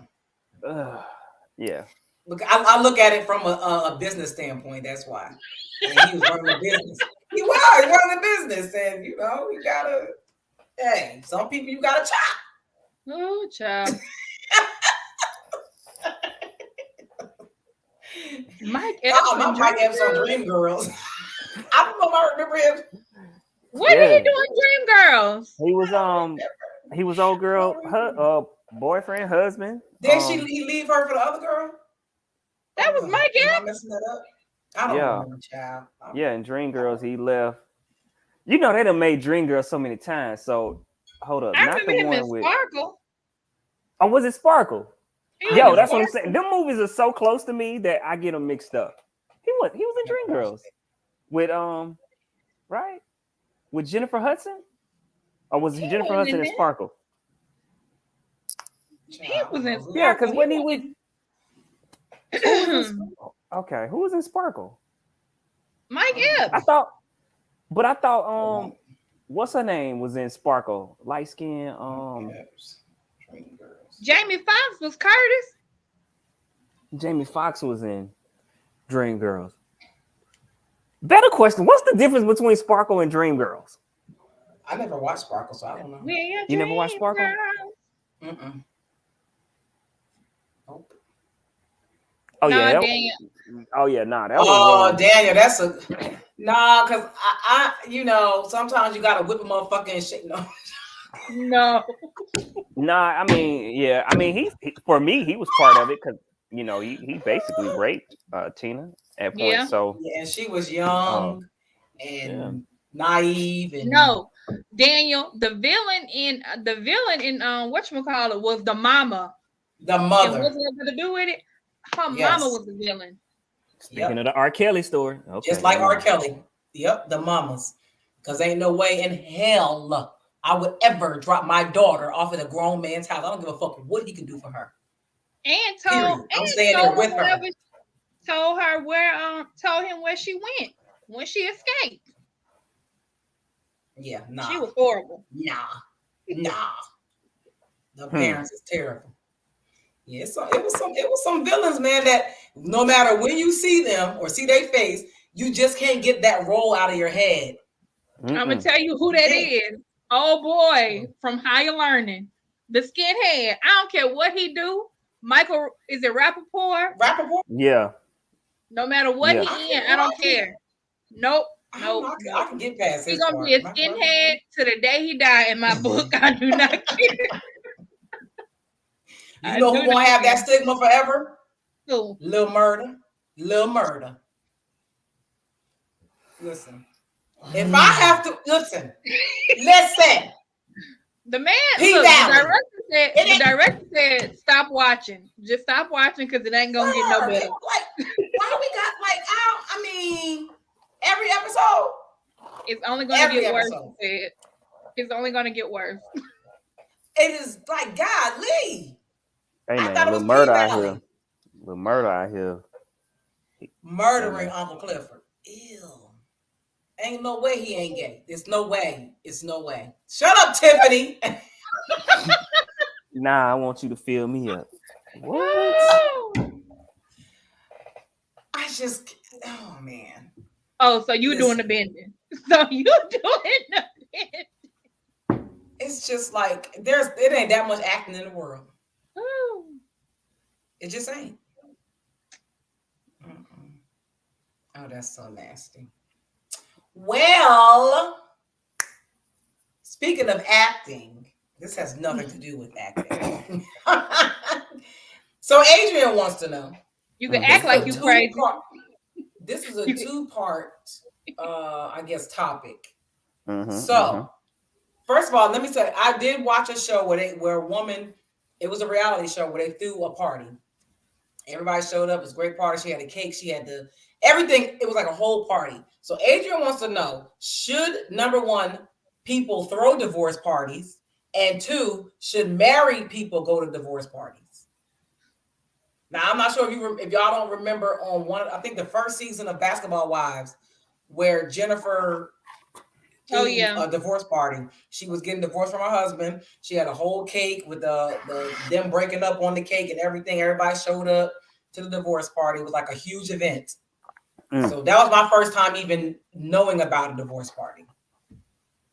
Yeah.
Look, I look at it from a business standpoint. That's why. And he was running a business. He was running a business, and you gotta. Hey, some people you gotta chop.
Oh, child. Mike Epps.
Mike Epps on Dream Girls. I don't know if I remember him.
What did he do in Dream Girls?
He was old girl, her boyfriend, husband.
Did he leave her for the other girl?
That was Mike
Am I
Epps.
messing that up? I don't remember, child.
Yeah, in Dream Girls, he left. You know, they done made Dream Girls so many times. So hold up.
I
Not
remember
the
him
one
in
with
Sparkle.
Oh, was it Sparkle?
He
Yo,
was
that's what I'm
Sparkle.
saying. Them movies are so close to me that I get them mixed up. He was in Dream Girls with right? With Jennifer Hudson? Or was it Jennifer Hudson and Sparkle?
He was in Sparkle.
Yeah, because when he with okay, who was in Sparkle?
Mike Epps.
I thought what's her name was in Sparkle? Light skin.
Jamie Foxx was Curtis.
Jamie Foxx was in Dream Girls. Better question: what's the difference between Sparkle and Dream Girls?
I never watched Sparkle, so I don't know.
You never watched Sparkle?
Mm-mm. Nope.
Oh yeah.
Daniel.
Oh yeah, nah. That was.
Daniel, that's a nah. Cause I, sometimes you gotta whip a motherfucker and shit. No.
No.
Nah, I mean, yeah. I mean, he for me, he was part of it because he basically raped Tina at point.
Yeah.
So
Yeah, and she was young and naive and
no. Daniel, the villain in whatchamacallit was the mama.
the mother.
It wasn't nothing to do with it. Her mama was the villain.
Speaking of the R. Kelly story,
just like R. Kelly. Yep, the mamas. Because ain't no way in hell I would ever drop my daughter off at a grown man's house. I don't give a fuck what he can do for her.
And told
there with her.
Told him where she went when she escaped.
Yeah, nah.
She was horrible.
Nah. The parents is terrible. Yeah, so it was some villains, man, that no matter when you see them or see their face, you just can't get that role out of your head.
I'm gonna tell you who that is. Oh boy, from Higher Learning, the skinhead. I don't care what he do. Michael, is it Rappaport?
Yeah.
No matter what he in, I don't care. Nope.
I can get past
He's gonna be a skinhead to the day he die. In my book, I do not care.
You know who's gonna have that stigma forever?
Who?
Lil Murder. Listen. If I have to listen.
The man, the director said, stop watching. Just stop watching because it ain't gonna get no better.
Why we got I mean, every episode?
It's only gonna get worse. It's only gonna get worse.
It is like, golly.
Hey man, little murder out here.
Murdering Uncle Clifford. Ew. Ain't no way he ain't gay. It's no way. Shut up, Tiffany.
Nah, I want you to fill me up. What?
Oh man.
Oh, so you doing the bending.
It's just like it ain't that much acting in the world.
Ooh.
It just ain't. Oh, that's so nasty. Well, speaking of acting, this has nothing to do with acting. So Adrian wants to know.
You can act like you crazy.
This is a two-part, I guess, topic. So, first of all, let me say, I did watch a show where a woman, it was a reality show where they threw a party. Everybody showed up. It was a great party. She had a cake. She had everything. It was like a whole party. So Adrian wants to know, should, number one, people throw divorce parties? And two, should married people go to divorce parties? Now, I'm not sure if y'all don't remember on I think the first season of Basketball Wives, where Jennifer threw a divorce party. She was getting divorced from her husband. She had a whole cake with them breaking up on the cake and everything. Everybody showed up to the divorce party. It was like a huge event. So that was my first time even knowing about a divorce party.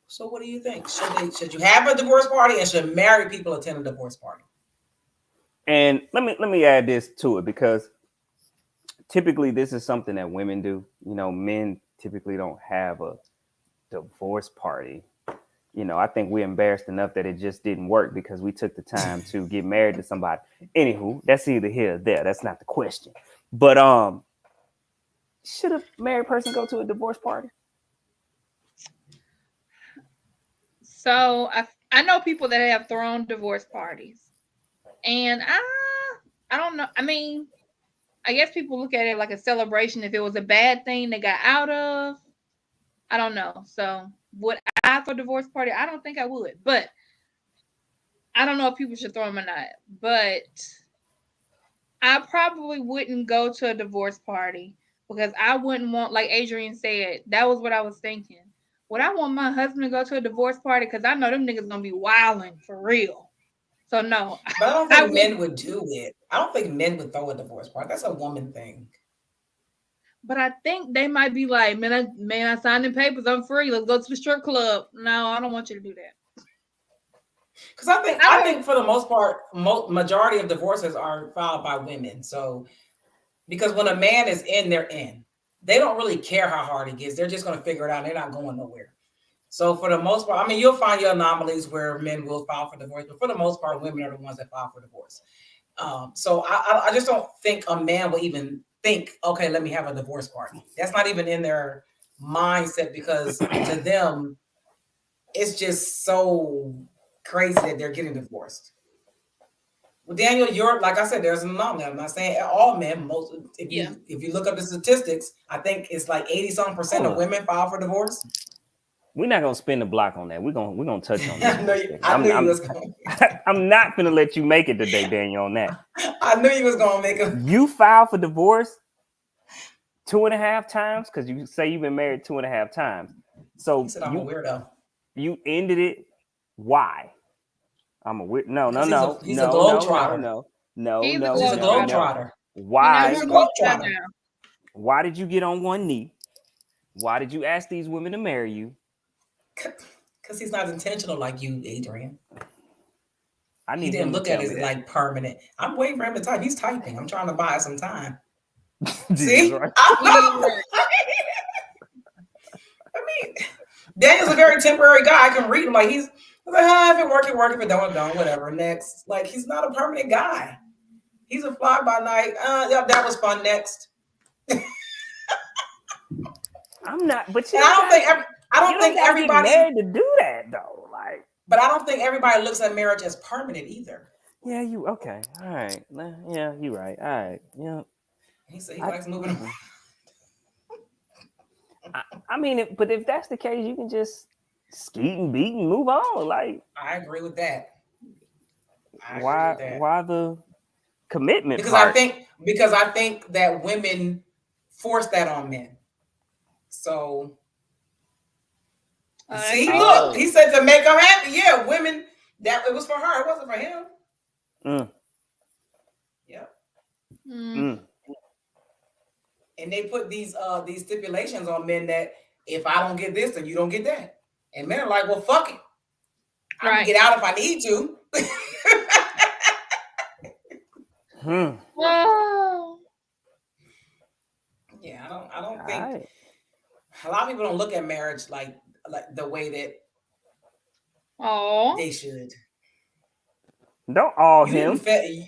So what do you think? Should you have a divorce party, and should married people attend a divorce party?
And let me add this to it, because typically this is something that women do. Men typically don't have a divorce party. I think we're embarrassed enough that it just didn't work because we took the time to get married to somebody. Anywho, that's either here or there. That's not the question. But should a married person go to a divorce party?
So I know people that have thrown divorce parties, and I don't know. I mean, I guess people look at it like a celebration. If it was a bad thing they got out of, I don't know. So would I throw a divorce party? I don't think I would, but I don't know if people should throw them or not. But I probably wouldn't go to a divorce party because I wouldn't want, like Adrian said, that was what I was thinking. Would I want my husband to go to a divorce party? Because I know them niggas gonna be wilding for real. So no.
But I don't think men would do it. I don't think men would throw a divorce party. That's a woman thing.
But I think they might be like, man, I signed the papers. I'm free. Let's go to the strip club. No, I don't want you to do that.
Because I think for the most part, majority of divorces are filed by women. So because when a man is in, they're in. They don't really care how hard it gets. They're just going to figure it out. They're not going nowhere. So for the most part, I mean, you'll find your anomalies where men will file for divorce, but for the most part, women are the ones that file for divorce. So I just don't think a man will even think, okay, let me have a divorce party. That's not even in their mindset because to them, it's just so crazy that they're getting divorced. Well, Daniel, you're like I said, there's an anomaly. I'm not saying all men. Most, if you look up the statistics, I think it's like 80-some% of women file for divorce.
We're not gonna spin the block on that. We're gonna touch on that.
I knew you was going.
I'm not gonna let you make it today, Daniel. On that,
I knew you was gonna make it.
You filed for divorce 2.5 times because you say you've been married 2.5 times. So
he said I'm a weirdo.
You ended it. Why? I'm a weird. No.
He's a globetrotter.
No.
He's a globetrotter.
Why?
He's a globetrotter.
Why did you get on one knee? Why did you ask these women to marry you?
Because he's not intentional like you, Adrian.
He
didn't look at it like permanent. I'm waiting for him to type. He's typing. I'm trying to buy some time. See? Right. I mean, Daniel's a very temporary guy. I can read him like he's like, if it work, if it don't, whatever. Next. Like he's not a permanent guy. He's a fly by night. Yeah, that was fun. Next.
I'm not, but
I don't think everybody
married to do that though. Like,
but I don't think everybody looks at marriage as permanent either.
Yeah, okay. All right. Yeah, you're right. All right. Yeah.
He said he likes moving around.
I mean, but if that's the case, you can just skeet and beat and move on. Like,
I agree with that.
Why the commitment?
Because I think that women force that on men. So look, he said to make them happy. Yeah, women, that it was for her, it wasn't for him. Yep. And they put these stipulations on men that if I don't get this, then you don't get that. And men are like, well, fuck it. I can get out if I need to. Yeah, I don't think a lot of people don't look at marriage like the way that they should.
Don't all
him.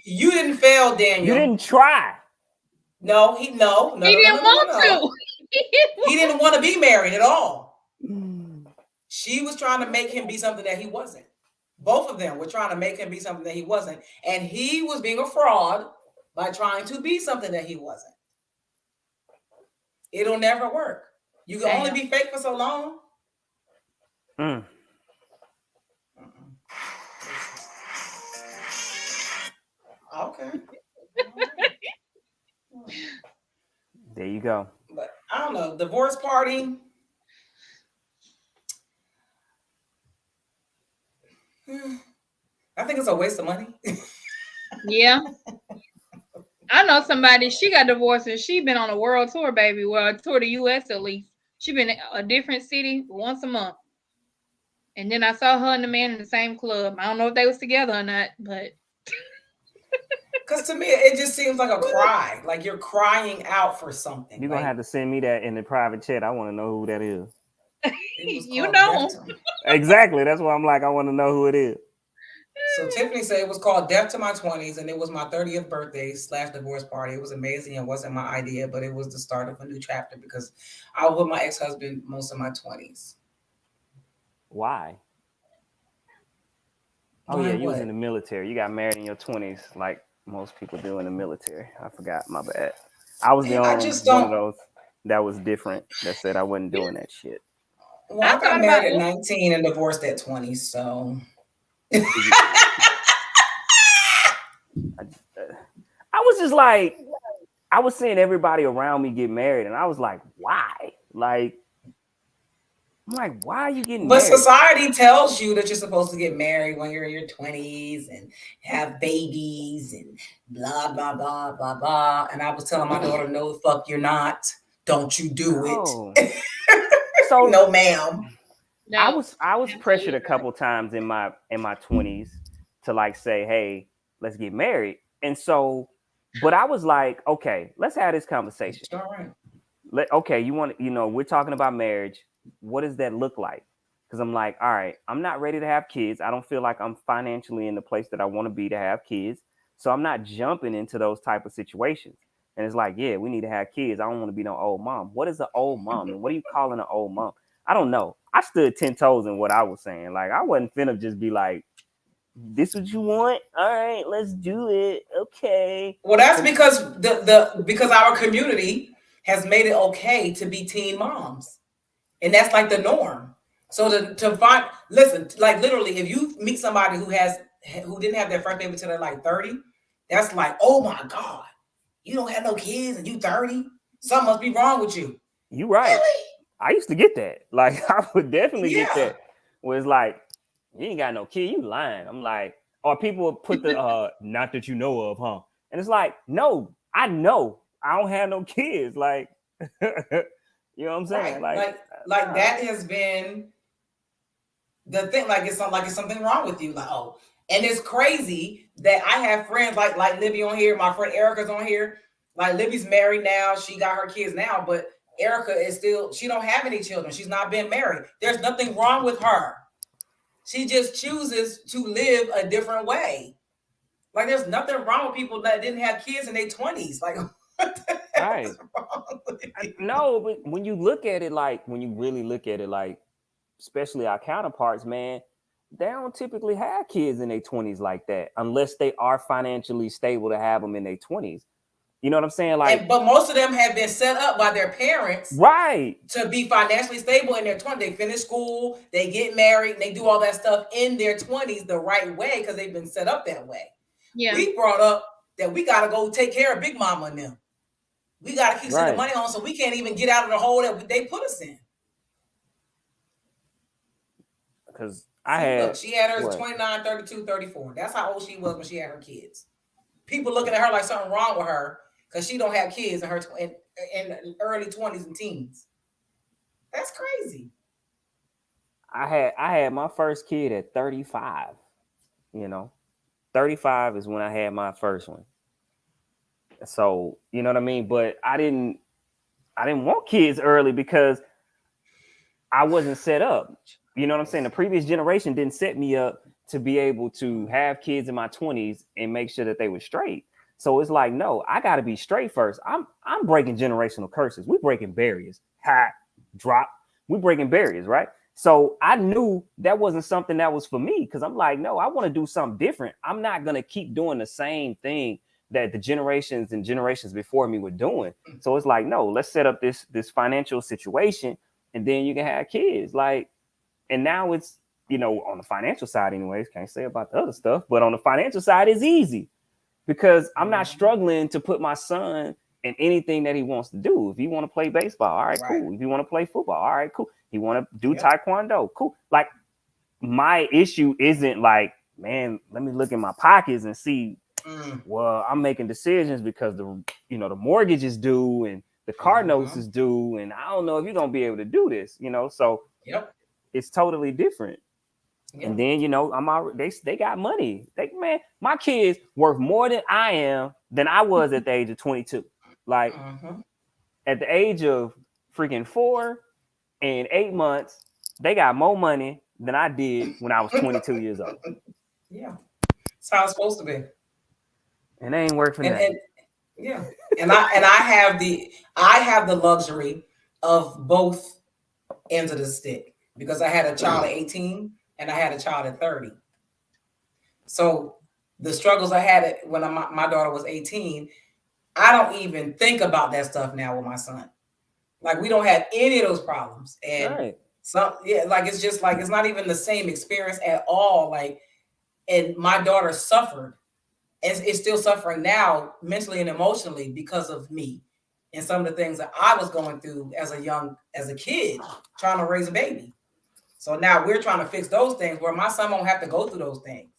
You didn't fail, Daniel.
You didn't try.
No, he didn't want to. He didn't want to be married at all. She was trying to make him be something that he wasn't. Both of them were trying to make him be something that he wasn't. And he was being a fraud by trying to be something that he wasn't. It'll never work. You can only be fake for so long. Okay.
There you go.
But I don't know. Divorce party. I think it's a waste of money.
Yeah. I know somebody, she got divorced and she been on a world tour, baby. Well, a tour the US at least. She been in a different city once a month. And then I saw her and the man in the same club. I don't know if they was together or not, but
because to me it just seems like a cry. Like you're crying out for something.
You're gonna have to send me that in the private chat. I want to know who that is.
You know.
Exactly. That's why I'm like, I want to know who it is.
So Tiffany said it was called Death to My 20s, and it was my 30th birthday / divorce party. It was amazing. It wasn't my idea, but it was the start of a new chapter because I was with my ex-husband most of my 20s.
Why? Oh yeah, you was in the military. You got married in your 20s, like most people do in the military. I forgot. My bad. I was the only one of those that was different that said I wasn't doing that shit.
Well, I got married at 19 and divorced at 20, so.
I was just like, I was seeing everybody around me get married, and I was like, why? Like, I'm like, why are you getting married?
But society tells you that you're supposed to get married when you're in your 20s and have babies and blah, blah, blah, blah, blah. And I was telling my daughter, no, fuck, you're not. don't you do
No.
it.
So
No, ma'am.
No,
I was pressured a
absolutely
couple times in my 20s to like say, hey, let's get married. And so, but I was like, okay, let's have this conversation.
All right.
Okay, you want, we're talking about marriage. What does that look like? Because I'm like, all right, I'm not ready to have kids. I don't feel like I'm financially in the place that I want to be to have kids. So I'm not jumping into those type of situations. And it's like, yeah, we need to have kids. I don't want to be no old mom. What is an old mom? And what are you calling an old mom? I don't know. I stood 10 toes in what I was saying. Like, I wasn't finna just be like, this what you want? All right, let's do it. Okay.
Well, that's because because our community has made it okay to be teen moms, and that's like the norm. So to find, listen, like literally, if you meet somebody who didn't have their first baby till they're like 30, that's like, oh my God, you don't have no kids and you 30, something must be wrong with you.
You right.
Really?
I used to get that. Like, I would definitely get
Yeah.
that. Where it's like, you ain't got no kid, you lying. I'm like, or people would put the not that you know of, huh? And it's like, no, I know I don't have no kids. Like, you know what I'm saying?
Right. Like that has been the thing. Like it's something wrong with you. Like, oh, and it's crazy that I have friends like Libby on here. My friend Erica's on here. Like Libby's married now. She got her kids now, but Erica is still, she don't have any children. She's not been married. There's nothing wrong with her. She just chooses to live a different way. Like there's nothing wrong with people that didn't have kids in their 20s. Like, what the hell
Right.
is wrong with you?
No, but when you look at it, like when you really look at it, like especially our counterparts, man, they don't typically have kids in their 20s like that unless they are financially stable to have them in their 20s. You know what I'm saying? Like,
But most of them have been set up by their parents,
right,
to be financially stable in their 20s. They finish school, they get married, and they do all that stuff in their 20s the right way because they've been set up that way.
Yeah.
We brought up that we got to go take care of Big Mama and them. We got to keep sending money home, so we can't even get out of the hole that they put us in.
Because
she had hers 29, 32, 34. That's how old she was when she had her kids. People looking at her like something wrong with her because she don't have kids in her in early 20s and teens. That's crazy.
I had my first kid at 35. 35 is when I had my first one. So, you know what I mean? But I didn't want kids early because I wasn't set up. You know what I'm saying? The previous generation didn't set me up to be able to have kids in my 20s and make sure that they were straight. So it's like, no, I got to be straight first. I'm breaking generational curses. We're breaking barriers. Drop. We're breaking barriers, right? So I knew that wasn't something that was for me because I'm like, no, I want to do something different. I'm not going to keep doing the same thing that the generations and generations before me were doing. So it's like, no, let's set up this financial situation and then you can have kids. Like, and now it's, on the financial side anyways, can't say about the other stuff, but on the financial side it's easy because I'm not struggling to put my son in anything that he wants to do. If he want to play baseball, all right, cool. If he want to play football, all right, cool. He want to do taekwondo, cool. Like my issue isn't like, man, let me look in my pockets and see, well, I'm making decisions because the mortgage is due and the car notes is due. And I don't know if you're going to be able to do this, so it's totally different. And then, they got money. My kids worth more than I am than I was at the age of 22. Like at the age of freaking 4 and 8 months, they got more money than I did when I was 22 years old.
Yeah. That's how it's supposed to be.
And they ain't work for nothing.
And I have the luxury of both ends of the stick because I had a child at 18 and I had a child at 30. So the struggles I had when my daughter was 18, I don't even think about that stuff now with my son. Like we don't have any of those problems. And it's just like, it's not even the same experience at all. Like, and my daughter suffered and is still suffering now mentally and emotionally because of me and some of the things that I was going through as a kid trying to raise a baby. So now we're trying to fix those things where my son won't have to go through those things.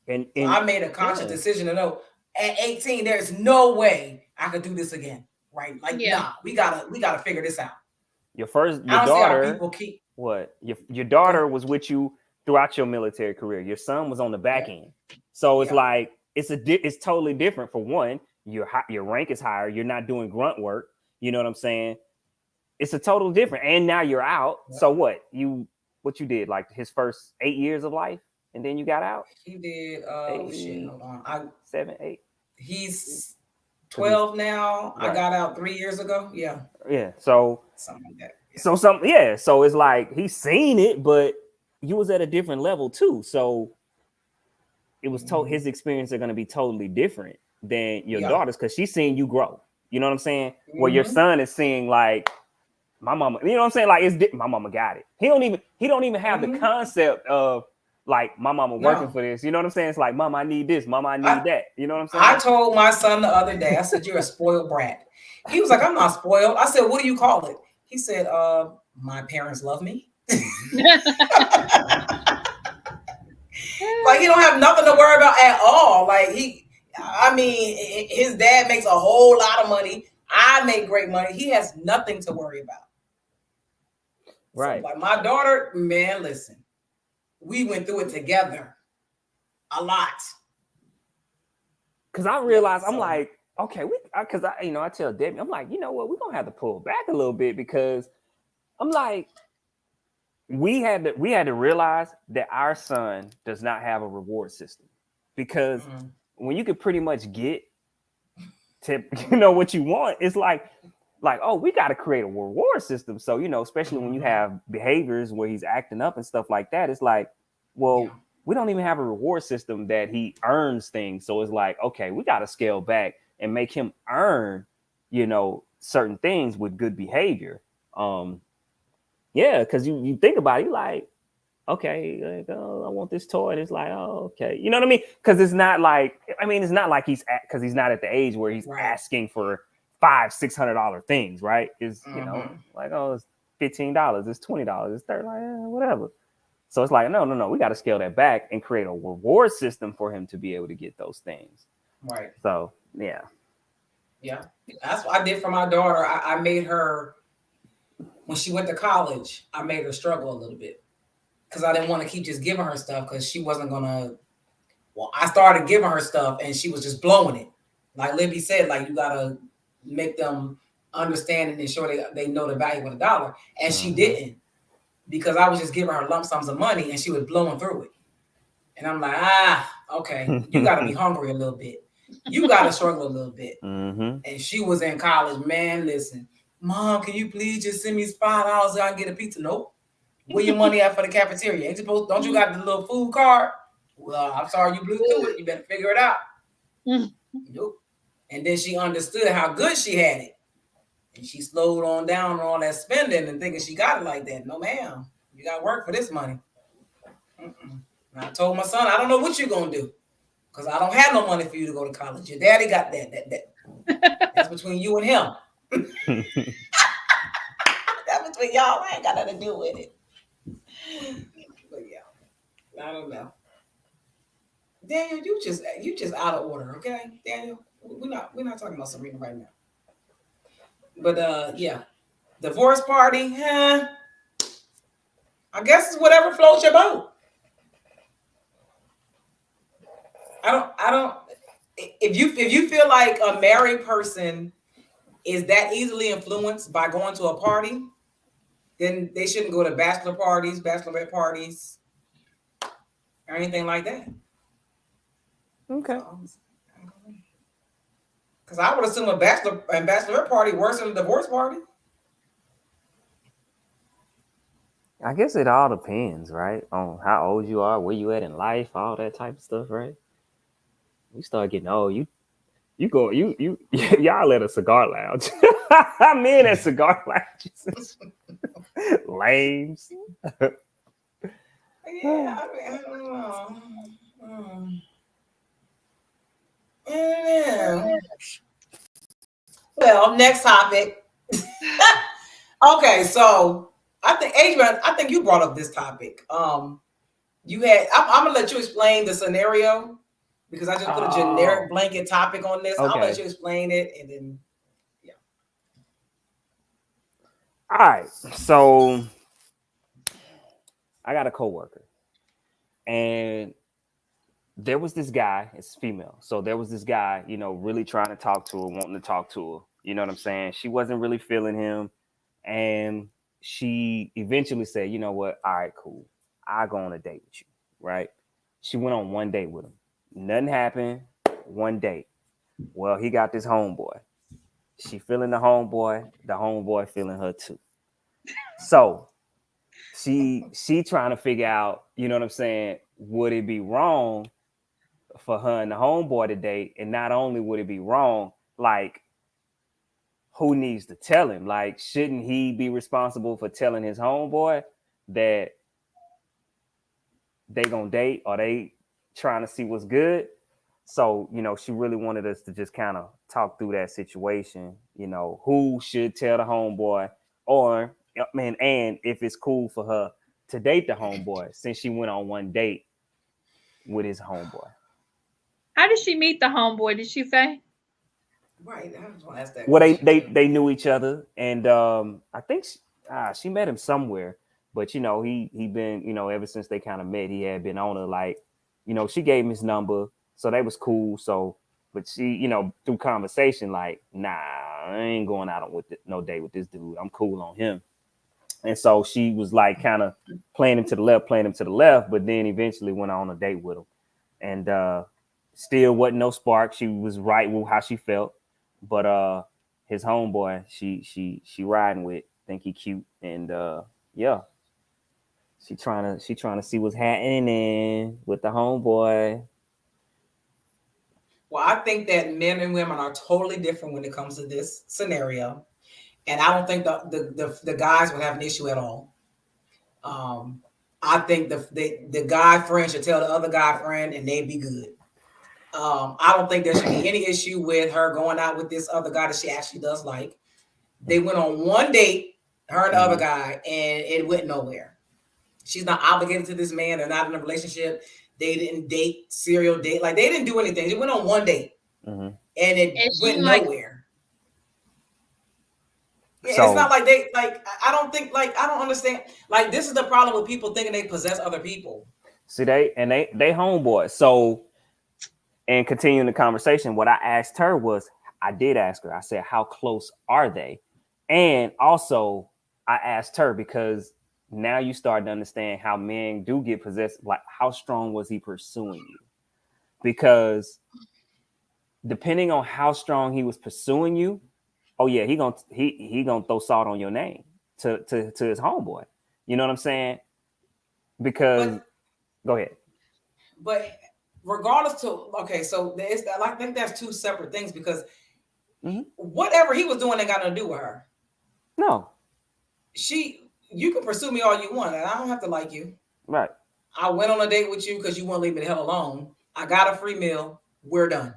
And so I made a conscious decision to know at 18, there's no way I could do this again. right? Like,
Yeah.
nah, we gotta figure this out.
Your
I don't see how
daughter,
people keep
what? Your daughter was with you throughout your military career. Your son was on the back end. So it's like it's totally different. For one, your rank is higher. You're not doing grunt work. You know what I'm saying? It's a total different. And now you're out. So what you did, like his first 8 years of life, and then you got out?
He did shit, hold on.
7, 8.
He's 12 now.
Right.
I got out 3 years ago. Yeah.
Yeah. So
something like that.
Yeah. So it's like he's seen it, but you was at a different level too. So it was his experience are going to be totally different than your daughter's, because she's seeing you grow. You know what I'm saying? Where your son is seeing like, my mama, you know what I'm saying? Like my mama got it. He don't even have the concept of like my mama working for this. You know what I'm saying? It's like, mama, I need this. Mama, I need that. You know what I'm saying?
I told my son the other day, I said, you're a spoiled brat. He was like, I'm not spoiled. I said, what do you call it? He said, my parents love me. Like, he don't have nothing to worry about at all. Like, his dad makes a whole lot of money. I make great money. He has nothing to worry about.
Right.
So, like, my daughter, man, listen, we went through it together a lot.
Because I realized, I'm like, okay, because I tell Debbie, I'm like, you know what, we're gonna have to pull back a little bit, because I'm like, we had to realize that our son does not have a reward system, because when you could pretty much get to what you want, it's like, oh, we got to create a reward system. So, especially when you have behaviors where he's acting up and stuff like that, it's like, well, we don't even have a reward system that he earns things. So it's like, okay, we got to scale back and make him earn, certain things with good behavior. Because you think about it, like, okay, like, oh, I want this toy. And it's like, oh, okay. You know what I mean? Because it's not like because he's not at the age where he's asking for $500-$600 things, right? It's, like, oh, it's $15, it's $20, it's $30, like, whatever. So it's like, no, we got to scale that back and create a reward system for him to be able to get those things.
Right.
So, yeah.
Yeah. That's what I did for my daughter. I made her, when she went to college, I made her struggle a little bit, because I didn't want to keep just giving her stuff, because she wasn't going to, I started giving her stuff and she was just blowing it. Like Libby said, like, you got to make them understand and ensure they know the value of a dollar. And she didn't, because I was just giving her lump sums of money and she was blowing through it. And I'm like, okay, you got to be hungry a little bit. You got to struggle a little bit. And she was in college. Man, listen, Mom, can you please just send me $5 so I can get a pizza? Nope. Where your money at for the cafeteria? Don't you got the little food card? Well, I'm sorry you blew through it. You better figure it out. Nope. And then she understood how good she had it. And she slowed on down on all that spending and thinking she got it like that. No, ma'am. You got to work for this money. And I told my son, I don't know what you're going to do, because I don't have no money for you to go to college. Your daddy got that. That's between you and him. That's between y'all. I ain't got nothing to do with it. But yeah, I don't know. Daniel, you just out of order, okay? Daniel, we're not talking about Serena right now. But yeah, divorce party, I guess it's whatever floats your boat. I don't. If you feel like a married person is that easily influenced by going to a party, then they shouldn't go to bachelor parties, bachelorette parties, or anything like that.
Okay.
Because I would assume a bachelor and bachelorette party worse than a divorce party.
I guess it all depends, right? On how old you are, where you at in life, all that type of stuff, right? You start getting old, y'all at a cigar lounge. Men at cigar lounges. Lames.
Yeah, I don't know. Yeah. Well, next topic. Okay, so I think Adrian, you brought up this topic. I'm gonna let you explain the scenario, because I just put a generic blanket topic on this.
Okay.
I'll let you explain it, and then
All right. So I got a coworker, and there was this guy, it's female. So there was this guy, really trying to talk to her, wanting to talk to her. You know what I'm saying? She wasn't really feeling him. And she eventually said, you know what? All right, cool. I'll go on a date with you. Right. She went on one date with him. Nothing happened. One date. Well, he got this homeboy. She feeling the homeboy feeling her too. So she trying to figure out, you know what I'm saying? Would it be wrong for her and the homeboy to date? And not only would it be wrong, like, who needs to tell him? Like, shouldn't he be responsible for telling his homeboy that they gonna date, or they trying to see what's good? So, she really wanted us to just kind of talk through that situation. Who should tell the homeboy, or man, and if it's cool for her to date the homeboy since she went on one date with his homeboy.
How did she meet the homeboy? Did she say?
Right. I just want to ask that
Well,
question too.
they knew each other, and I think she met him somewhere. But he been, ever since they kind of met, he had been on her. Like, she gave him his number, so they was cool. So, but she, through conversation, like, nah, I ain't going out with no date with this dude. I'm cool on him. And so she was like kind of playing him to the left, but then eventually went on a date with him, and still wasn't no spark. She was right with how she felt, but his homeboy, she riding with, think he cute, and yeah, she trying to see what's happening with the homeboy.
Well, I think that men and women are totally different when it comes to this scenario, and I don't think the guys would have an issue at all. Um, I think the guy friend should tell the other guy friend, and they'd be good. I don't think there should be any issue with her going out with this other guy that she actually does like. They went on one date, her and the other guy, and it went nowhere. She's not obligated to this man. They're not in a relationship. They didn't date, serial date. Like, they didn't do anything. They went on one date, and it went nowhere. Yeah, so, it's not like they, like, I don't think, like, I don't understand. Like, this is the problem with people thinking they possess other people.
See, they homeboys. So, and continuing the conversation, what I asked her was, I did ask her, I said, how close are they? And also, I asked her, because now you start to understand how men do get possessed. Like, how strong was he pursuing you? Because depending on how strong he was pursuing you, oh yeah, he gonna throw salt on your name to his homeboy. You know what I'm saying? Because go ahead.
But regardless okay, so I think that's two separate things, because whatever he was doing ain't got nothing to do with her.
No.
You can pursue me all you want, and I don't have to like you.
Right.
I went on a date with you because you won't leave me the hell alone. I got a free meal. We're done.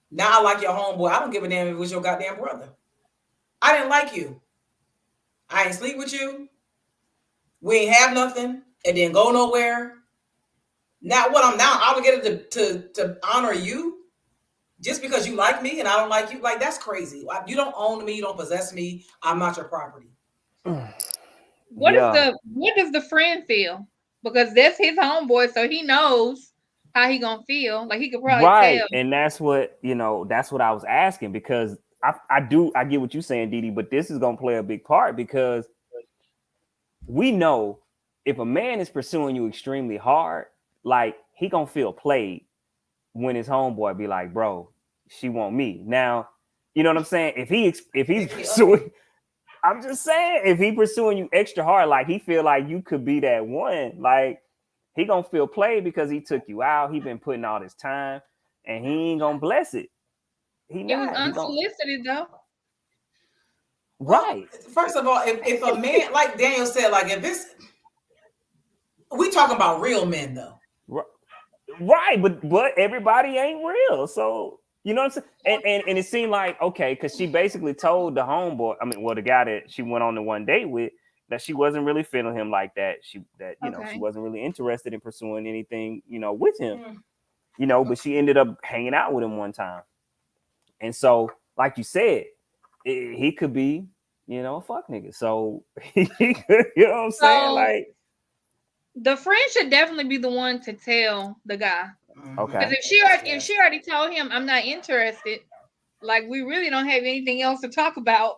Now I like your homeboy. I don't give a damn if it was your goddamn brother. I didn't like you. I ain't sleep with you. We ain't have nothing. It didn't go nowhere. Now what? I'm now obligated to honor you just because you like me and I don't like you? Like, that's crazy. You don't own me. You don't possess me. I'm not your property.
What does the friend feel? Because that's his homeboy, so he knows how he gonna feel. Like, he could probably tell.
And that's what that's what I was asking, because I get what you're saying, Didi, but this is gonna play a big part, because we know if a man is pursuing you extremely hard, like, he gonna feel played when his homeboy be like, bro, she want me. Now, you know what I'm saying? If he's pursuing, I'm just saying, if he pursuing you extra hard, like, he feel like you could be that one, like, he gonna feel played because he took you out. He been putting all this time, and he ain't gonna bless it.
It was unsolicited though.
Right.
Well, first of all, if a man, like Daniel said, like, if it's, we talking about real men though.
Right, but everybody ain't real, so you know what I'm saying. And it seemed like, okay, because she basically told the homeboy, the guy that she went on the one date with, that she wasn't really feeling him like that. She wasn't really interested in pursuing anything, with him. But she ended up hanging out with him one time. And so, like you said, he could be, you know, fuck nigga. So you know what I'm saying?
So
Like,
the friend should definitely be the one to tell the guy.
okay.
Because if she already told him I'm not interested, like we really don't have anything else to talk about.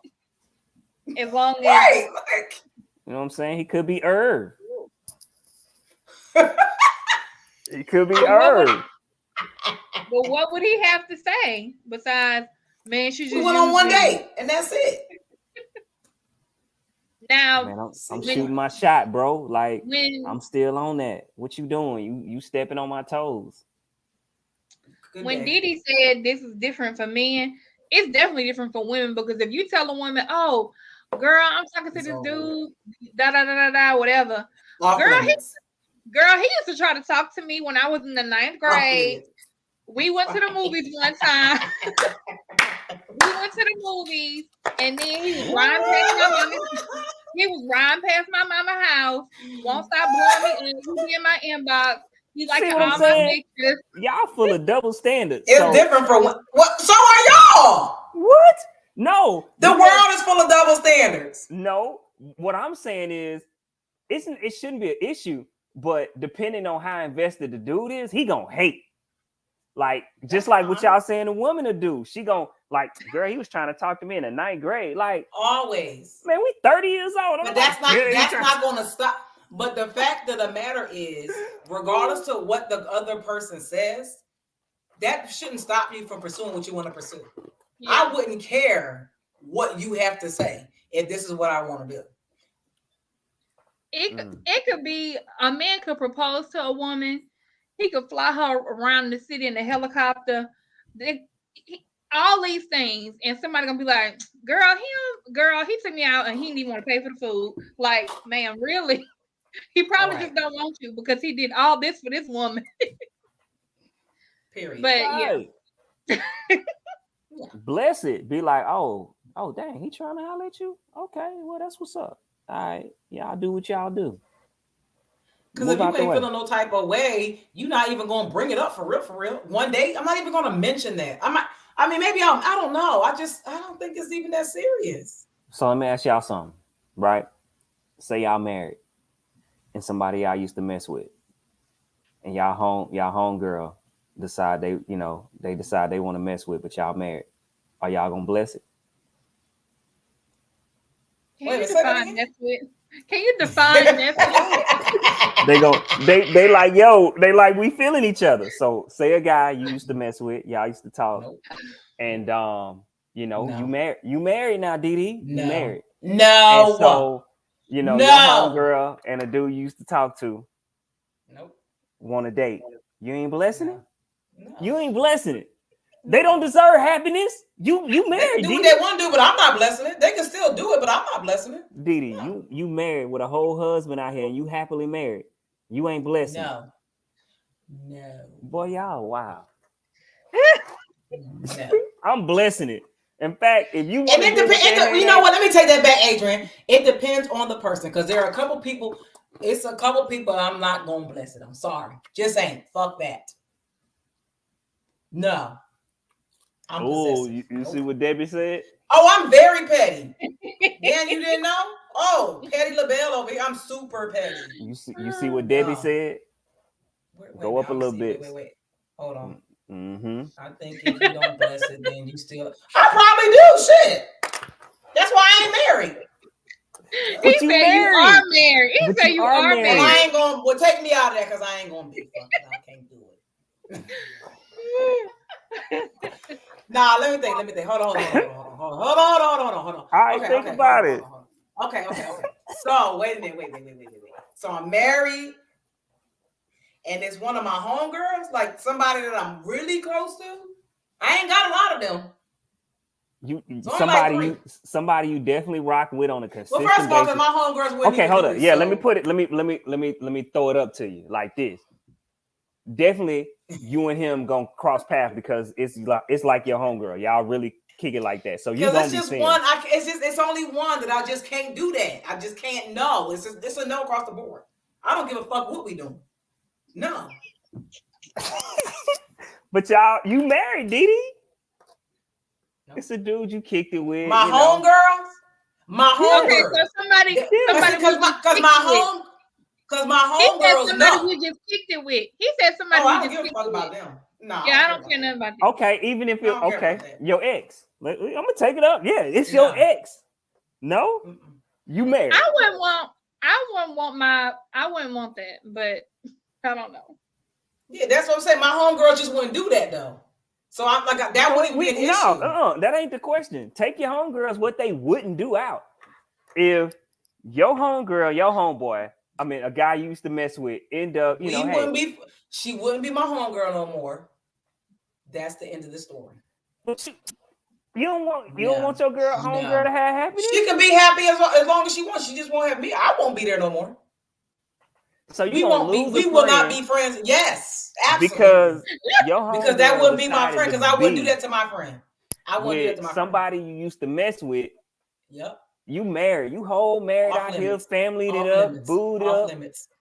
As long as
Right. Like,
You know what I'm saying? He could be Irv. He could be Irv.
but what would he have to say besides, man, she just
we went on
used
one
me.
date and that's it.
Now,
Man, I'm
when-
shooting my shot, bro. Like,
when
I'm still on that. What you doing? You stepping on my toes.
Good
when
day.
Didi said this is different for men, it's definitely different for women because if you tell a woman, "Oh, girl, I'm talking to
It's
this
over.
dude, da da da da da, whatever,"
Off
girl,
limits.
he used to try to talk to me when I was in the 9th
Off
grade.
limits.
We went to the movies one time. We went to the movies, and then he was riding past my mama. He was riding past my mama's house. Won't stop blowing me up. He be in my inbox. He
See
liking
what I'm
all my
saying?
pictures.
Y'all full of double standards.
It's
So,
different for what? So are y'all.
what? No.
The
because-
world is full of double standards.
No. What I'm saying is, it shouldn't be an issue, but depending on how invested the dude is, he gonna hate. Like, just like what y'all saying a woman to do. She gonna, like, girl, he was trying to talk to me in the 9th grade. Like,
Always.
man, we 30 years old.
But that's not going to stop. But the fact of the matter is, regardless of what the other person says, that shouldn't stop you from pursuing what you want to pursue.
Yeah.
I wouldn't care what you have to say if this is what I want to do.
It could be a man could propose to a woman. He could fly her around the city in a helicopter. All these things, and somebody gonna be like, girl, he took me out and he didn't even want to pay for the food. Like, man, really? He probably
Right.
just don't want you because he did all this for this woman.
Period.
But
Right. Bless it. Be like, oh, dang, he trying to holler at you? Okay, well, that's what's up. All right, y'all do what y'all do.
Because if you ain't feeling no type of way, you're not even gonna bring it up for real. One day, I'm not even gonna mention that. I mean, maybe I don't know. I don't think it's even that serious.
So let me ask y'all something, right? Say y'all married, and somebody y'all used to mess with, and y'all home girl decide they decide they want to mess with, but y'all married. Are y'all gonna bless it?
Can you define Netflix? Can you define Netflix?
They like, yo, they like, we feeling each other. So say a guy you used to mess with, y'all used to talk, and you married now, Didi. You married.
No.
And so, your homegirl and a dude you used to talk to want to date. You ain't blessing it?
No.
You ain't blessing it. They don't deserve happiness. You married.
They can do what they want to do, but I'm not blessing it. They can still do it, but I'm not blessing it.
Didi, you married with a whole husband out here, and you happily married. You ain't blessing.
No.
Boy, y'all, wow.
No.
I'm blessing it. In fact, if you want
and it depends, you know what? Let me take that back, Adrian. It depends on the person because there are a couple people. It's a couple people I'm not gonna bless it. I'm sorry, just ain't. Fuck that. No.
Oh, you see what Debbie said?
Oh, I'm very petty. Dan, you didn't know? Oh, Petty LaBelle over here. I'm super petty.
You see what Debbie said? Go up a little bit.
Wait. Hold on.
Mm-hmm.
I think if you don't bless it, then you still. I probably do. Shit. That's why I ain't married.
He said you are married. He said you are married.
Well, I ain't gonna. Well, take me out of that because I ain't gonna be fucked. I can't do it. Nah, let me think. Hold on.
All right, think about it.
Okay. So wait a minute. Wait. So I'm married, and it's one of my homegirls, like somebody that I'm really close to. I ain't got a lot of them.
Somebody you definitely rock with on a consistent
Well, first of all,
basis.
my homegirls wouldn't.
Okay, hold on. Yeah,
so.
let me throw it up to you like this. Definitely, you and him gonna cross paths because it's like your homegirl. Y'all really kick it like that. So you gonna
it's
be
just
seeing.
one. It's only one that I just can't do that. I just can't. No, it's a no across the board. I don't give a fuck what we doing. No.
But you married, Didi. Nope. It's a dude you kicked it with.
My homegirls. My
Okay,
homegirl.
so somebody
Because my
he said
homegirls
somebody
know.
we just kicked it with. He said somebody
I
we
don't
just
give a
kicked
fuck
it
about
with.
them. No,
Yeah, I don't care nothing about that.
Okay, even if
I don't care
okay,
about that.
your ex. I'm gonna take it up. Yeah, it's
Yeah.
your ex. No,
Mm-mm.
you married.
I wouldn't want that, but I don't know.
Yeah, that's what I'm saying. My homegirl just wouldn't do that though. So I'm like, that wouldn't be an issue.
That ain't the question. Take your homegirls what they wouldn't do out. If your homegirl, your homeboy, I mean, a guy you used to mess with, end up,
She wouldn't be my homegirl no more. That's the end of the story.
You don't want your homegirl to have happiness?
She can be happy as long as she wants. She just won't have me. I won't be there no more.
So
we will not be friends. Yes, absolutely. Because that wouldn't be my friend. Because I wouldn't do that to my friend. I wouldn't do that to my
somebody
friend.
you used to mess with.
Yep.
You married. You whole married
off
out
limits.
here, family it up, booed up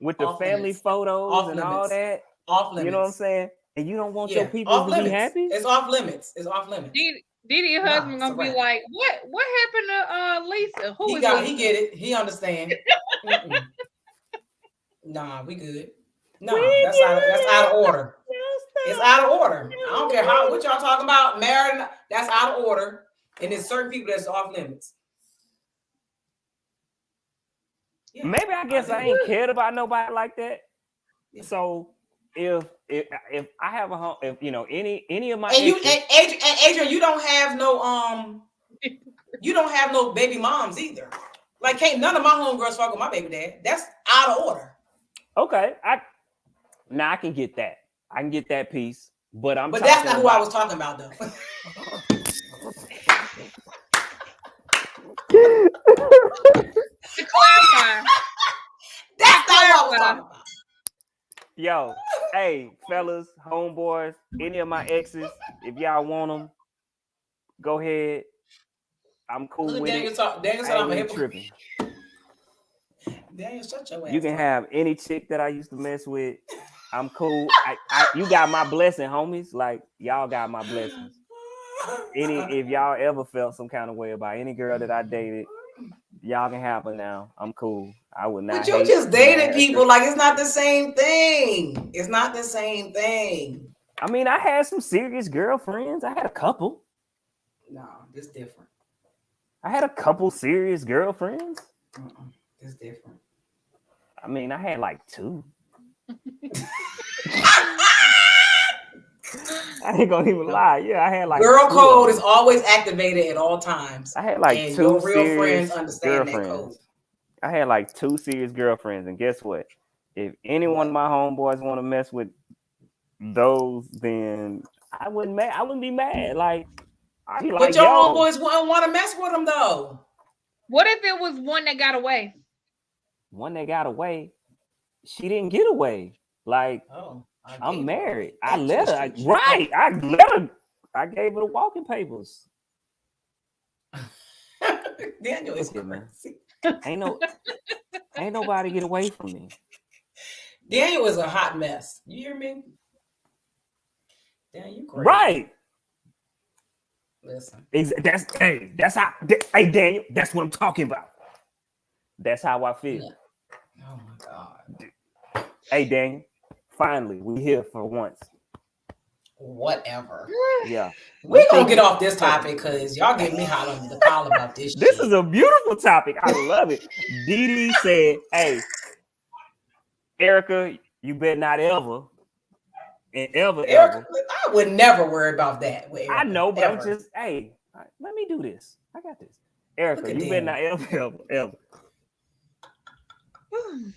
with the family photos and all that.
Off limits.
You know what I'm saying? And you don't want your people to be happy?
It's off limits. It's off limits.
Didi, your husband gonna be like, what happened to Lisa?
Lisa? He get it. He understand. Nah, we good. No, that's out of order. It's out of order. I don't care what y'all talking about. Married, that's out of order. And there's certain people that's off limits.
Yeah, maybe I guess I ain't cared about nobody like that. Yeah. So if I have a home, if any of my
Adrian, you don't have no baby moms either. Like, can't none of my homegirls fuck with my baby dad. That's out of order.
Okay, I can get that. I can get that piece, but
that's not who I was talking about, though.
To clarify,
that's not what I was talking about.
Yo, hey, fellas, homeboys, any of my exes, if y'all want them, go ahead. I'm cool with
Daniel
it.
Daniel said I'm a hypocrite.
Tripping.
Daniel, shut your ass.
You can have any chick that I used to mess with. I'm cool. You got my blessing, homies. Like, y'all got my blessings. If y'all ever felt some kind of way about any girl that I dated, y'all can have her now. I'm cool. I would not.
But you just dated people. Like, it's not the same thing. It's not the same thing.
I mean, I had some serious girlfriends. I had a couple.
No, it's different.
I had a couple serious girlfriends.
It's different.
I mean, I had like 2. I ain't gonna even lie. Yeah, I had like
girl code is always activated at all times.
I had like 2
your real
serious
friends understand that code.
I had like 2 serious girlfriends, and guess what? If any one of my homeboys want to mess with those, then I wouldn't be mad. Like, I'd be like,
but your homeboys wouldn't want to mess with them though.
What if it was one that got away?
One that got away, she didn't get away. Like, I'm married. I let her. I let her. I gave her the walking papers.
Daniel is crazy.
Ain't nobody get away from me.
Daniel is a hot mess. You hear me? Daniel, you crazy.
Right.
Listen.
That's how. Hey, Daniel, that's what I'm talking about. That's how I feel.
Yeah. Oh my God.
Hey, Daniel. Finally, we here for once.
Whatever.
Yeah.
We're going to get off this topic because y'all get me hot under the collar about this shit.
This is a beautiful topic. I love it. Didi said, hey, Erica, you better not ever. And ever.
I would never worry about that. With Erica,
I know, but I'm just, hey, let me do this. I got this. Erica, you better not ever.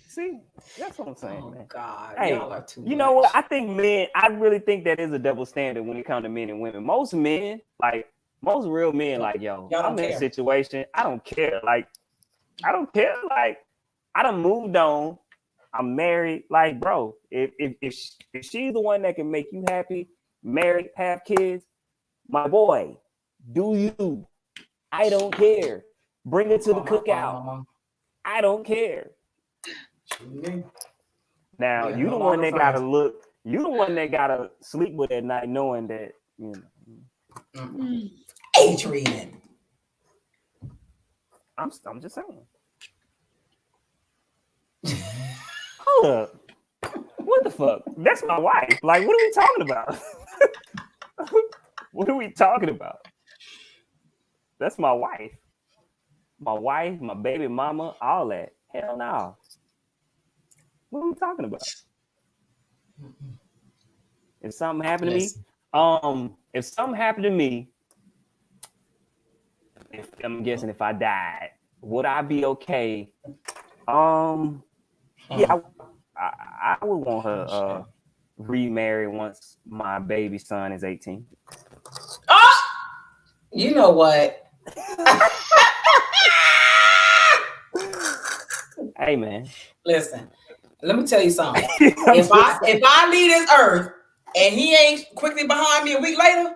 See, that's what I'm saying, man.
God,
hey,
y'all are too
you know what? I think I really think that is a double standard when it comes to men and women. Most men, like most real men, like, yo, I'm in a situation. I don't care. Like, I don't care. Like, I done moved on. I'm married. Like, bro, if she's the one that can make you happy, married, have kids, my boy, do you? I don't care. Bring it to the cookout. I don't care. Now you the one that gotta look. You the one that gotta sleep with at night, knowing that
Adrian.
I'm I'm just saying. Hold up. What the fuck? That's my wife. Like, what are we talking about? What are we talking about? That's my wife. My wife, my baby mama, all that. Hell no. What are we talking about? If something happened to me, if something happened to me, if I'm guessing if I died, would I be okay? Yeah, I would want her remarry once my baby son is 18.
Oh, you know what?
Hey man,
listen. Let me tell you something. if I leave this earth and he ain't quickly behind me a week later,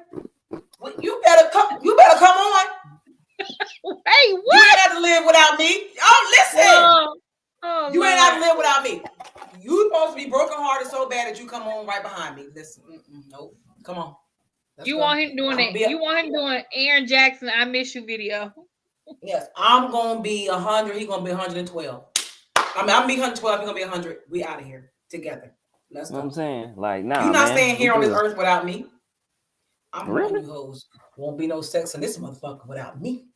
you better come. You better come on.
Hey, what?
You ain't have to live without me. Oh, listen. You ain't have to live without me. You supposed to be brokenhearted so bad that you come on right behind me. Listen, nope. Come on.
You want him doing it? You want him doing Aaron Jackson "I Miss You" video?
Yes, I'm gonna be 100. He's gonna be 112. I mean, I'm be 112. He's gonna be 100. We out of here together. Let's go.
You know what I'm saying? Like, nah,
you're not
man,
staying here on this earth without me. I'm
really?
you hoes. Won't be no sex in this motherfucker without me.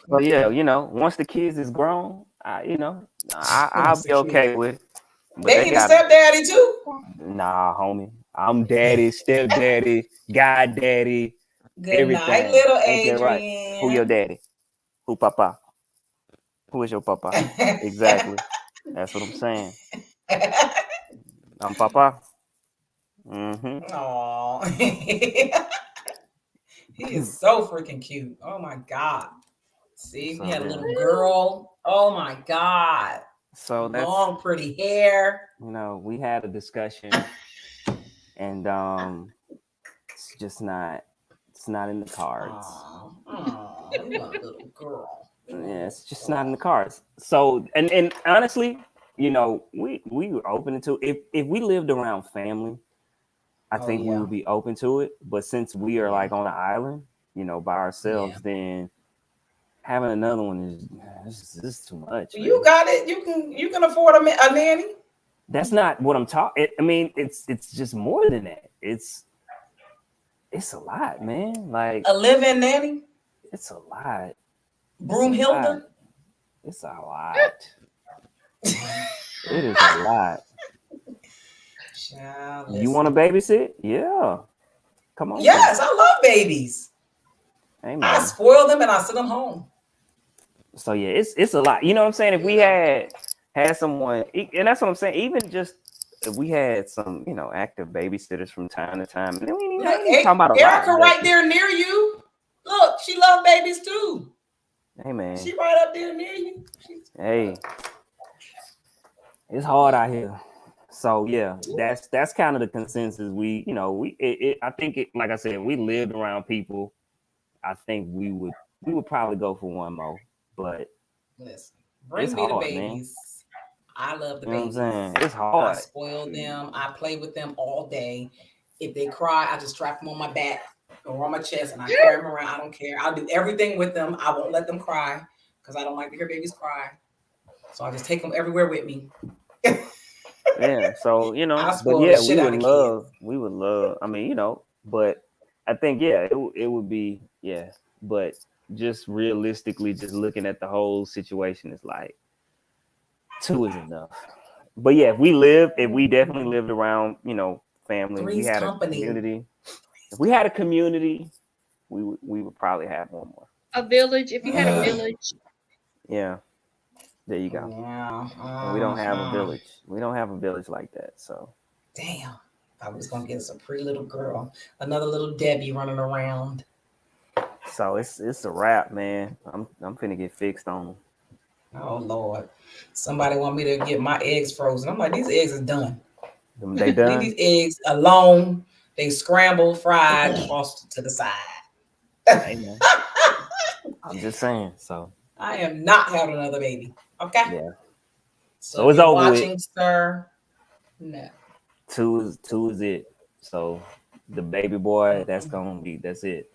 Well, yeah, you know, once the kids is grown, I'll be okay with it. But
they need a stepdaddy too.
Nah, homie. I'm daddy, stepdaddy, goddaddy,
Good
everything.
night, little
Ain't that
Adrian.
right? Who your daddy? Who papa? Who is your papa? Exactly. That's what I'm saying. I'm papa. Mm-hmm.
Aww. He is so freaking cute. Oh my God. See, he had a little girl. Oh my God.
So that's
long, pretty hair.
You know, we had a discussion and it's just not in the cards.
Oh, you want a little girl.
Yeah, it's just not in the cards. So and honestly, you know, we were open to if we lived around family, I think we would be open to it. But since we are like on an island, you know, by ourselves, then having another one is too much.
You man. Got it. You can afford a nanny.
That's not what I'm talking. I mean, it's just more than that. It's a lot, man. Like
a live-in nanny.
It's a lot.
Broomhilda.
It's a lot. It is a lot. Child, you want to babysit? Yeah. Come on.
Yes, I love babies.
Amen.
I spoil them and I send them home.
So yeah, it's a lot. You know what I'm saying? If we had someone, and that's what I'm saying, even just if we had some, you know, active babysitters from time to time, and then we ain't talking about
Erica right there near you. Look, she loves babies too.
Hey man,
she right up there near you.
Hey, it's hard out here. So yeah, that's kind of the consensus. We, you know, I think it, like I said, we lived around people. I think we would probably go for one more, but
listen, bring me
hard,
the babies. Man. I love the babies.
What I'm saying? It's hard.
I spoil them. I play with them all day. If they cry, I just strap them on my back or on my chest and I carry them around. I don't care. I'll do everything with them. I won't let them cry because I don't like to hear babies cry. So I just take them everywhere with me.
Yeah, so you know, but yeah, we would love. I mean, you know, but I think it would be but just realistically, just looking at the whole situation, is like 2 is enough. But yeah, if we definitely lived around, you know, family, we had a community. If we had a community, we would probably have one more.
A village. If you had a village.
Yeah. There you go. Yeah. We don't have a village. We don't have a village like that. So.
Damn. I was gonna get us a pretty little girl, another little Debbie running around.
So it's a wrap, man. I'm finna get fixed on them.
Oh Lord. Somebody want me to get my eggs frozen. I'm like, these eggs are done.
They done?
Leave these eggs alone. They scrambled, fried, tossed to the side.
Amen. I'm just saying. So
I am not having another baby. Okay.
Yeah.
So it's over watching, with. Sir. No.
2 is it. So the baby boy, that's it.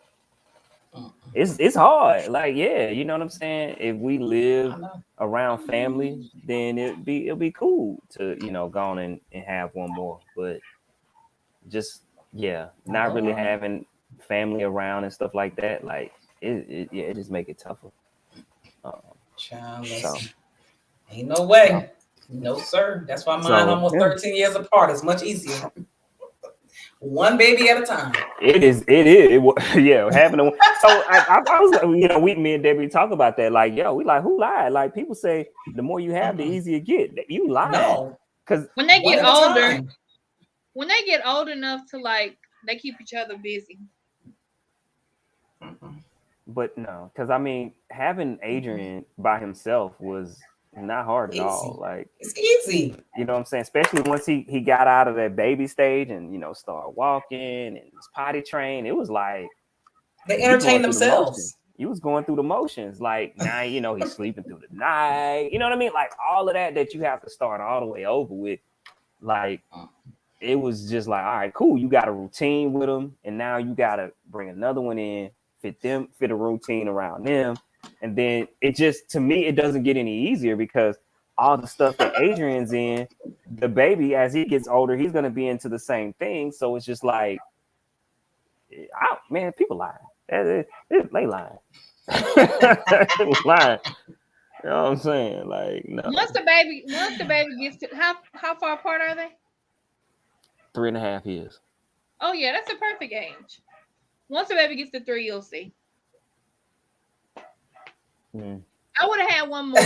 it's hard. Like, yeah, you know what I'm saying? If we live around family, then it'll be cool to, go on and have one more. But just not really having family around and stuff like that, like it just make it tougher.
Child,
So
ain't no way. No, sir. That's why mine almost 13 years apart. It's much easier. One baby at a time.
It is. Having a so I was, me and Debbie talk about that. Like, we like, who lied? Like, people say the more you have, the easier it get. You lie.
No,
because
when they get older, when they get old enough to like, they keep each other busy.
But no, because I mean, having Adrian by himself was not hard at all. Like,
it's easy.
You know what I'm saying? Especially once he got out of that baby stage and start walking and was potty trained. It was like
they entertain themselves.
You was going through the motions. Like, now he's sleeping through the night. You know what I mean? Like, all of that you have to start all the way over with. Like, it was just like, all right, cool. You got a routine with them, and now you got to bring another one in, fit a routine around them. And then it just, to me, it doesn't get any easier because all the stuff that Adrian's in, the baby, as he gets older, he's going to be into the same thing. So it's just like, man, people lying. They lying. Lying. You know what I'm saying? Like, no.
Once the baby gets to, how far apart are they?
3.5 years.
Oh yeah, that's a perfect age. Once the baby gets to 3, you'll see. I would have had one more.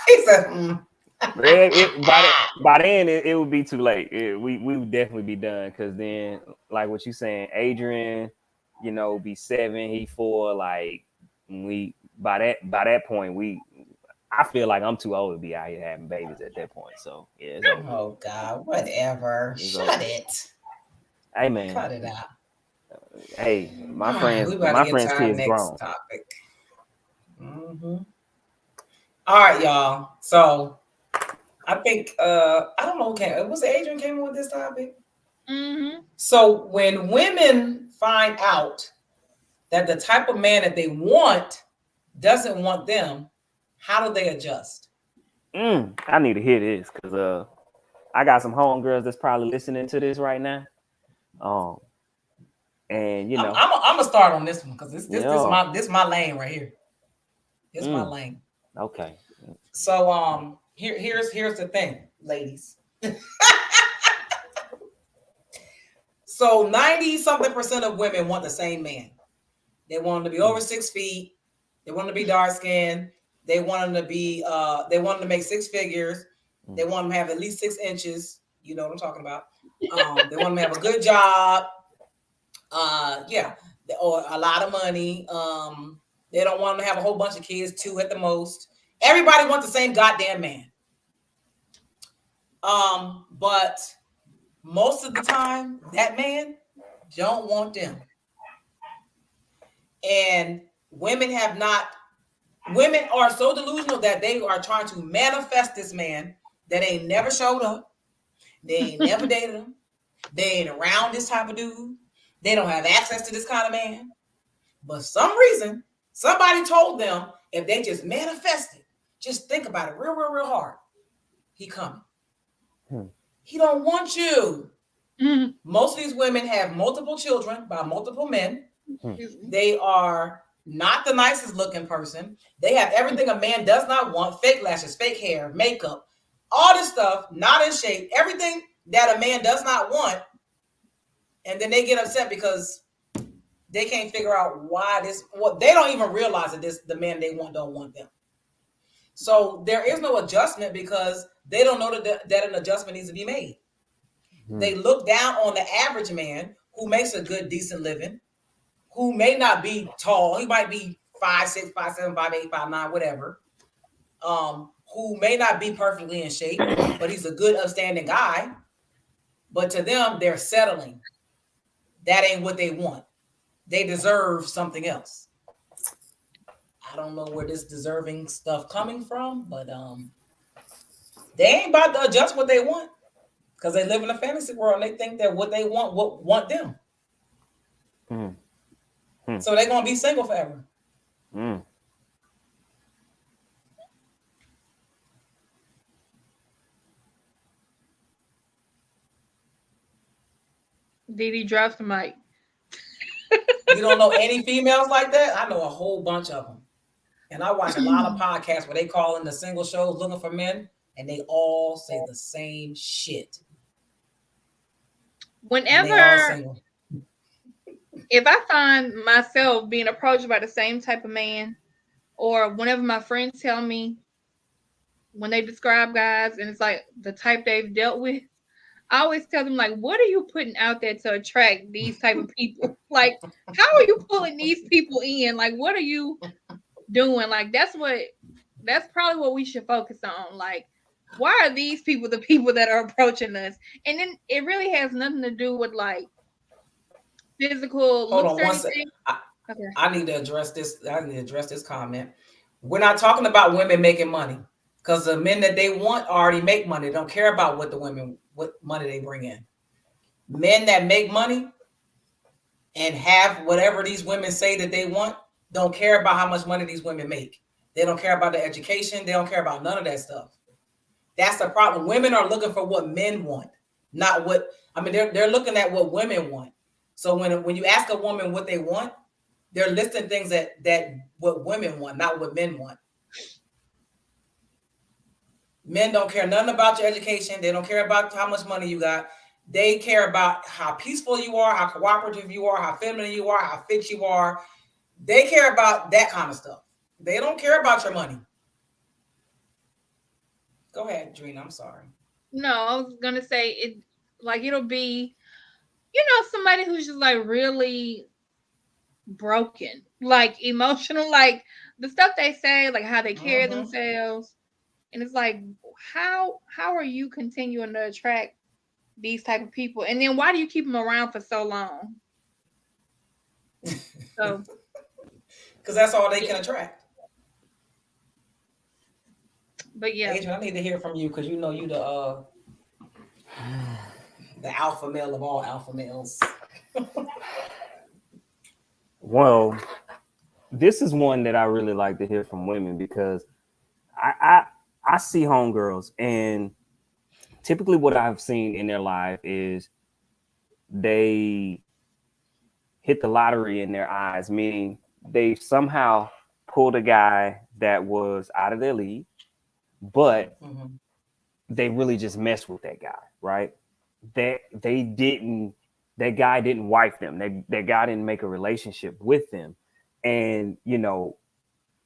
He said,
by then it would be too late. We would definitely be done, because then, like what you saying, Adrian, be 7, he 4. Like, by that point, I feel like I'm too old to be out here having babies at that point. So yeah.
Oh God, whatever. Shut it.
Hey man,
cut it out.
Hey, my friends' kids grown.
Topic. All right, y'all. So I think I don't know. Was it Adrian came up with this topic? So when women find out that the type of man that they want doesn't want them, how do they adjust?
I need to hear this, because I got some homegirls that's probably listening to this right now. And
I'm gonna start on this one, because this my lane right here. It's my lane.
Okay.
So here's the thing, ladies. So 90-something% of women want the same man. They want him to be over 6 feet. They want him to be dark skinned. They want him to be they want him to make 6 figures. They want him to have at least 6 inches. You know what I'm talking about. They want him to have a good job. Or a lot of money. They don't want him to have a whole bunch of kids, 2 at the most. Everybody wants the same goddamn man. But most of the time, that man don't want them. And women are so delusional that they are trying to manifest this man that ain't never showed up. They ain't never dated him. They ain't around this type of dude. They don't have access to this kind of man. But some reason, somebody told them if they just manifest it, just think about it real, real, real hard, he coming. He don't want you. Most of these women have multiple children by multiple men. They are not the nicest looking person. They have everything a man does not want: fake lashes, fake hair, makeup, all this stuff, not in shape, everything that a man does not want. And then they get upset because they can't figure out why they don't even realize that the man they want don't want them. So there is no adjustment because they don't know that an adjustment needs to be made. They look down on the average man who makes a good, decent living, who may not be tall. He might be 5'6", 5'7", 5'8", 5'9", whatever. Who may not be perfectly in shape, but he's a good, upstanding guy. But to them, they're settling. That ain't what they want. They deserve something else. I don't know where this deserving stuff coming from, but they ain't about to adjust what they want, because they live in a fantasy world and they think that what they want them. So they're gonna be single forever.
Didi drops the mic.
You don't know any females like that? I know a whole bunch of them. And I watch a lot of podcasts where they call in the single shows looking for men, and they all say the same shit.
Whenever, if I find myself being approached by the same type of man, or whenever my friends tell me when they describe guys and it's like the type they've dealt with, I always tell them, like, what are you putting out there to attract these type of people? Like, how are you pulling these people in? Like, what are you doing? Like, that's probably what we should focus on. Like, why are these people the people that are approaching us? And then it really has nothing to do with like physical looks or anything.
I need to address this. I need to address this comment. We're not talking about women making money, because the men that they want already make money. They don't care about what money they bring in. Men that make money and have whatever these women say that they want don't care about how much money these women make. They don't care about the education. They don't care about none of that stuff. That's the problem. Women are looking for what men want, not what. I mean, they're looking at what women want. So when you ask a woman what they want, they're listing things that what women want, not what men want. Men don't care nothing about your education. They don't care about how much money you got. They care about how peaceful you are, how cooperative you are, how feminine you are, how fit you are. They care about that kind of stuff. They don't care about your money. Go ahead, Drena. I'm sorry.
No, I was gonna say it. Like, it'll be, somebody who's just like really broken, like emotional, like the stuff they say, like how they carry themselves, and it's like, how are you continuing to attract these type of people, and then why do you keep them around for so long? So,
because that's all they can attract.
But yeah,
Adrian, I need to hear from you, because you the alpha male of all alpha males.
Well, this is one that I really like to hear from women, because I see homegirls, and typically what I've seen in their life is they hit the lottery in their eyes, meaning they somehow pulled a guy that was out of their league, but they really just messed with that guy, right? That guy didn't wife them. That guy didn't make a relationship with them. And,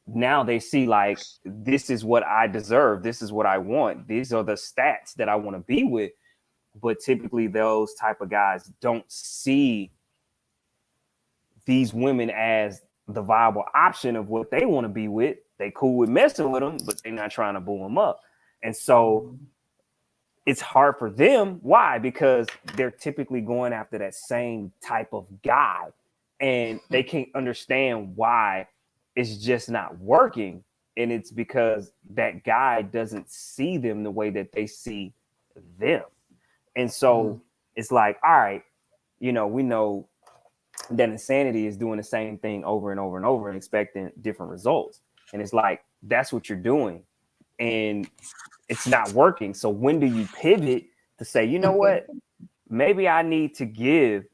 now they see, like, this is what I deserve. This is what I want. These are the stats that I want to be with. But typically those type of guys don't see these women as the viable option of what they want to be with. They cool with messing with them, but they're not trying to boo them up. And so it's hard for them. Why? Because they're typically going after that same type of guy, and they can't understand why it's just not working. And it's because that guy doesn't see them the way that they see them. And so it's like, all right, we know that insanity is doing the same thing over and over and over and expecting different results. And it's like, that's what you're doing, and it's not working. So when do you pivot to say, you know what, maybe I need to give,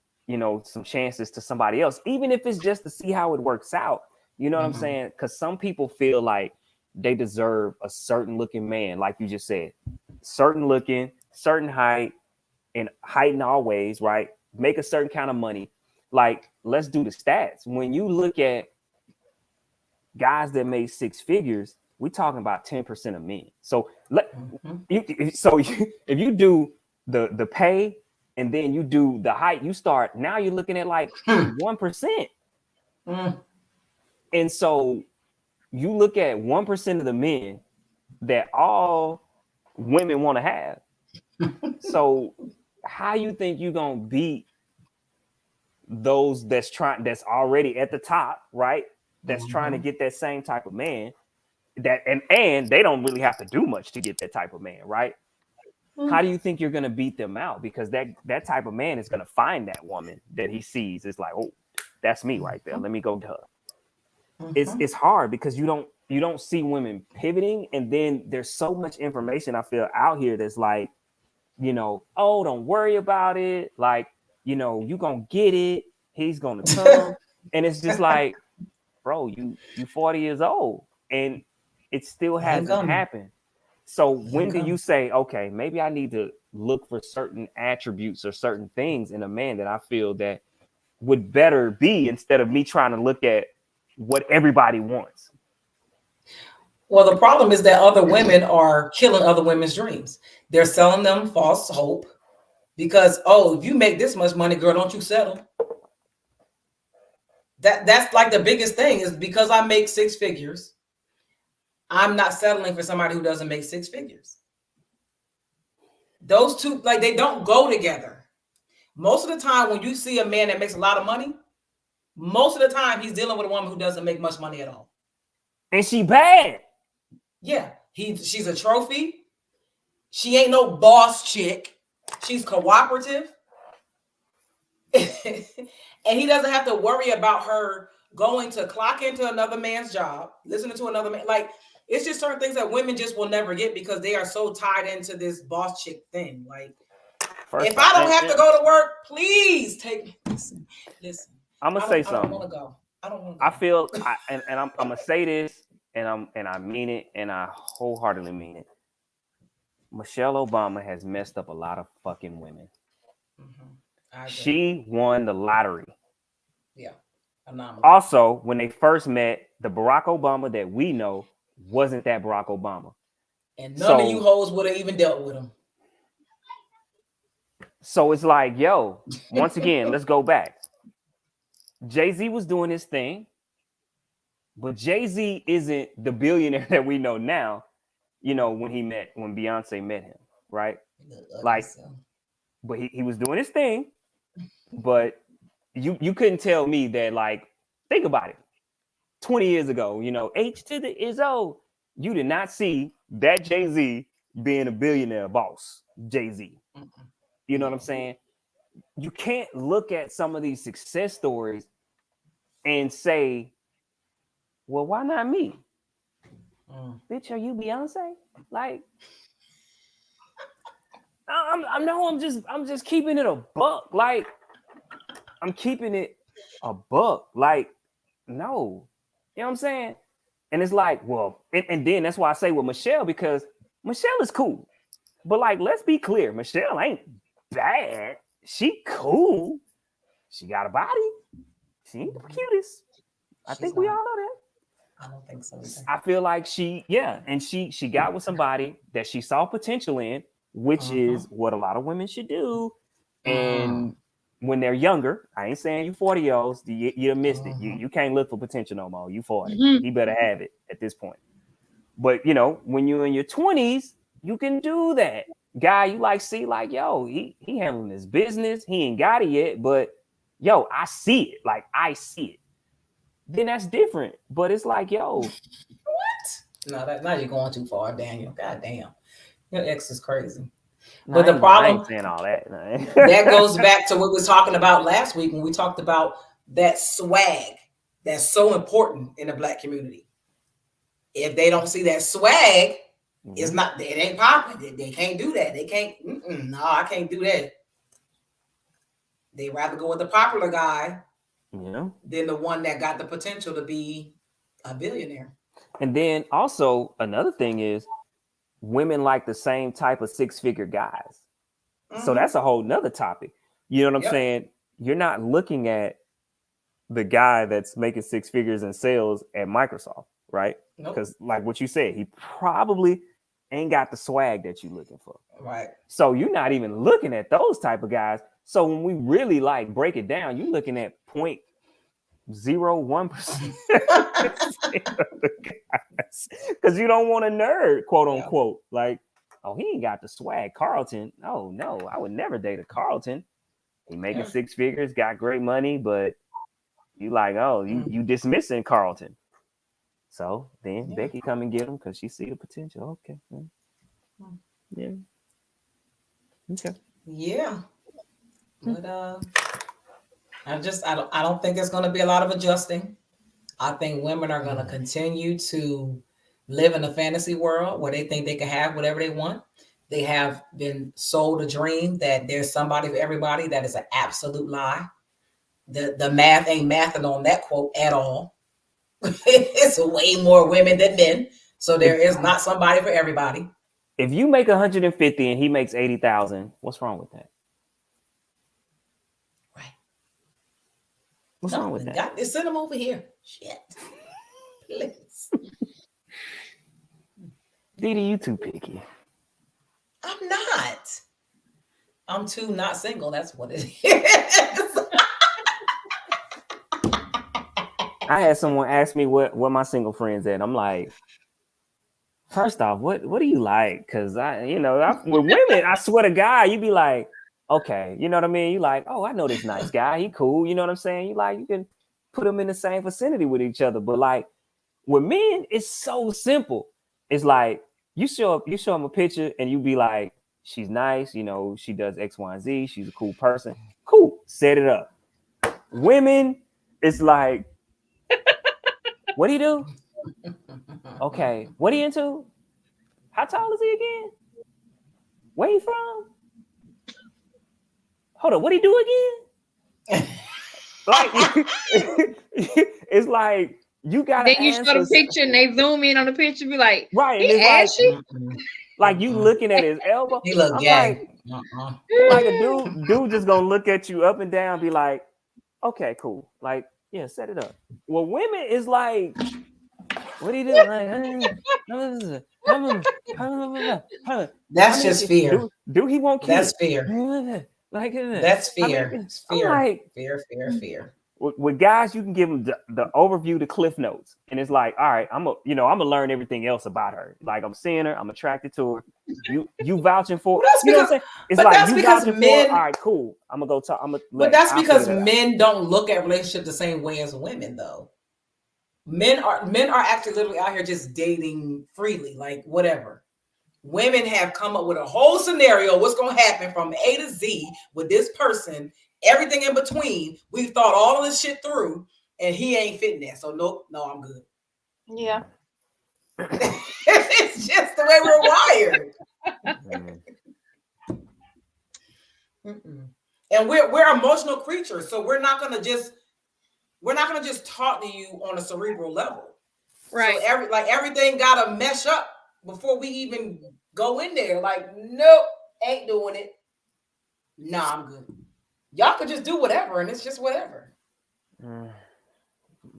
some chances to somebody else, even if it's just to see how it works out. You know what I'm saying? Because some people feel like they deserve a certain looking man, like you just said, certain looking, certain height, and height in all ways, right? Make a certain kind of money. Like, let's do the stats. When you look at guys that made six figures, we're talking about 10% of men. So if you do the pay and then you do the height, now you're looking at like 1%. And so you look at 1% of the men that all women want to have. So how you think you're gonna beat those that's already at the top, right? That's trying to get that same type of man, that and they don't really have to do much to get that type of man, right? How do you think you're gonna beat them out? Because that type of man is gonna find that woman that he sees. It's like, oh, That's me right there. Let me go to her.
Mhm.
It's hard because you don't see women pivoting, and then there's so much information I feel out here that's like, oh, don't worry about it. Like, you gonna get it. He's gonna come, and it's just like, bro, you 40 years old, and it still
Ain't
hasn't
coming.
happened. So
Ain't
when do you
coming.
say, okay, maybe I need to look for certain attributes or certain things in a man that I feel that would better be, instead of me trying to look at what everybody wants?
Well, the problem is that other women are killing other women's dreams. They're selling them false hope because, oh, if you make this much money, girl, don't you settle. That's like the biggest thing is because I make six figures, I'm not settling for somebody who doesn't make six figures. Those two, like, they don't go together. Most of the time, when you see a man that makes a lot of money, most of the time he's dealing with a woman who doesn't make much money at all.
And she bad.
Yeah, she's a trophy. She ain't no boss chick. She's cooperative. And he doesn't have to worry about her going to clock into another man's job, listening to another man. Like, it's just certain things that women just will never get because they are so tied into this boss chick thing. Like,
First
if
off,
I don't have to go to work, please take me. Listen.
I'm gonna say something.
I don't want to go. I don't want to go.
I feel, I'm gonna say this, and I mean it, and I wholeheartedly mean it. Michelle Obama has messed up a lot of fucking women.
Mm-hmm.
She won the lottery.
Yeah. Anomaly.
Also, when they first met, the Barack Obama that we know wasn't that Barack Obama.
And none of you hoes would have even dealt with him.
So it's like, yo, once again, let's go back. Jay-Z was doing his thing, but Jay-Z isn't the billionaire that we know now, when Beyonce met him, right? Like, but he was doing his thing, but you couldn't tell me that, like, think about it. 20 years ago, H to the Izzo, you did not see that Jay-Z being a billionaire boss, Jay-Z. You know what I'm saying? You can't look at some of these success stories and say, well, why not me? Bitch, are you Beyonce? Like, I'm just keeping it a buck. Like, I'm keeping it a buck. Like, no. You know what I'm saying? And it's like, well, and then that's why I say with Michelle, because Michelle is cool. But, like, let's be clear, Michelle ain't bad. She cool. She got a body. She ain't the cutest. I think we all know that.
I don't think so either.
I feel like she got with somebody that she saw potential in, which is what a lot of women should do. And when they're younger, I ain't saying you 40-year-olds, you missed it. You can't look for potential no more. You 40. He better have it at this point. But, when you're in your 20s, you can do that. Guy, you like, yo, he handling his business. He ain't got it yet, but yo, I see it. Like, I see it. Then that's different. But it's like, yo.
What? No, now you're going too far, Daniel. God damn. Your ex is crazy. But the problem,
I ain't saying all that.
that goes back to what we were talking about last week when we talked about that swag that's so important in the Black community. If they don't see that swag, it's not, it ain't popping. They can't do that. They can't, no, I can't do that. They rather go with the popular guy than the one that got the potential to be a billionaire.
And then also another thing is women like the same type of six-figure guys. So that's a whole nother topic. You know what I'm saying? You're not looking at the guy that's making six figures in sales at Microsoft, right? Because like what you said, he probably ain't got the swag that you're looking for.
Right.
So you're not even looking at those type of guys. So when we really like break it down, you're looking at 0.01% because you don't want a nerd, quote unquote. Like, oh, he ain't got the swag. Carlton. Oh no, I would never date a Carlton. He making six figures, got great money, but you like, oh, you dismissing Carlton. So then Becky come and get him because she see the potential. Okay. Yeah. Okay.
Yeah. But I don't think there's going to be a lot of adjusting. I think women are going to continue to live in a fantasy world where they think they can have whatever they want. They have been sold a dream that there's somebody for everybody. That is an absolute lie. The math ain't mathing on that quote at all. It's way more women than men. So there is not somebody for everybody.
If you make 150 and he makes 80,000, what's wrong with that?
Right.
What's wrong with that?
Got to send them over here. Shit. Please.
Didi, you too picky.
I'm not. I'm too not single. That's what it is.
I had someone ask me what my single friends at. I'm like, first off, what do you like? Because with women, I swear to God, you be like, okay, you know what I mean? You like, oh, I know this nice guy. He cool. You know what I'm saying? You can put them in the same vicinity with each other. But like with men, it's so simple. It's like you show them a picture and you be like, she's nice. She does X, Y, and Z. She's a cool person. Cool. Set it up. Women, it's like, what do you do? Okay. What are you into? How tall is he again? Where you from? Hold on. What do you do again? Like, it's like you got to.
Then you show the picture and they zoom in on the picture, be like,
right?
He ashy?
Like you looking at his elbow.
He look gay.
Like a dude just gonna look at you up and down, be like, okay, cool. Like, yeah, set it up. Well, women is like, what do you do? Like,
that's just fear.
Do he want kids?
That's fear.
Like
that's fear. It's fear.
Like,
fear.
With guys, you can give them the overview, the cliff notes, and it's like, all right, I'm gonna learn everything else about her. Like I'm seeing her, I'm attracted to her. You vouching for?
Well,
you know what I'm saying? It's like
that's
you
because
vouching
men.
for her. All right, cool. I'm gonna go talk.
But that's because men don't look at relationship the same way as women, though. Men are actually literally out here just dating freely, like whatever. Women have come up with a whole scenario, what's going to happen from A to Z with this person, everything in between. We've thought all of this shit through, and he ain't fitting that. So no, I'm good.
Yeah.
It's just the way we're wired. And we're emotional creatures, so we're not gonna just talk to you on a cerebral level.
Right.
So everything gotta mesh up before we even go in there. Like, nope, ain't doing it. Nah, I'm good. Y'all could just do whatever, and it's just whatever.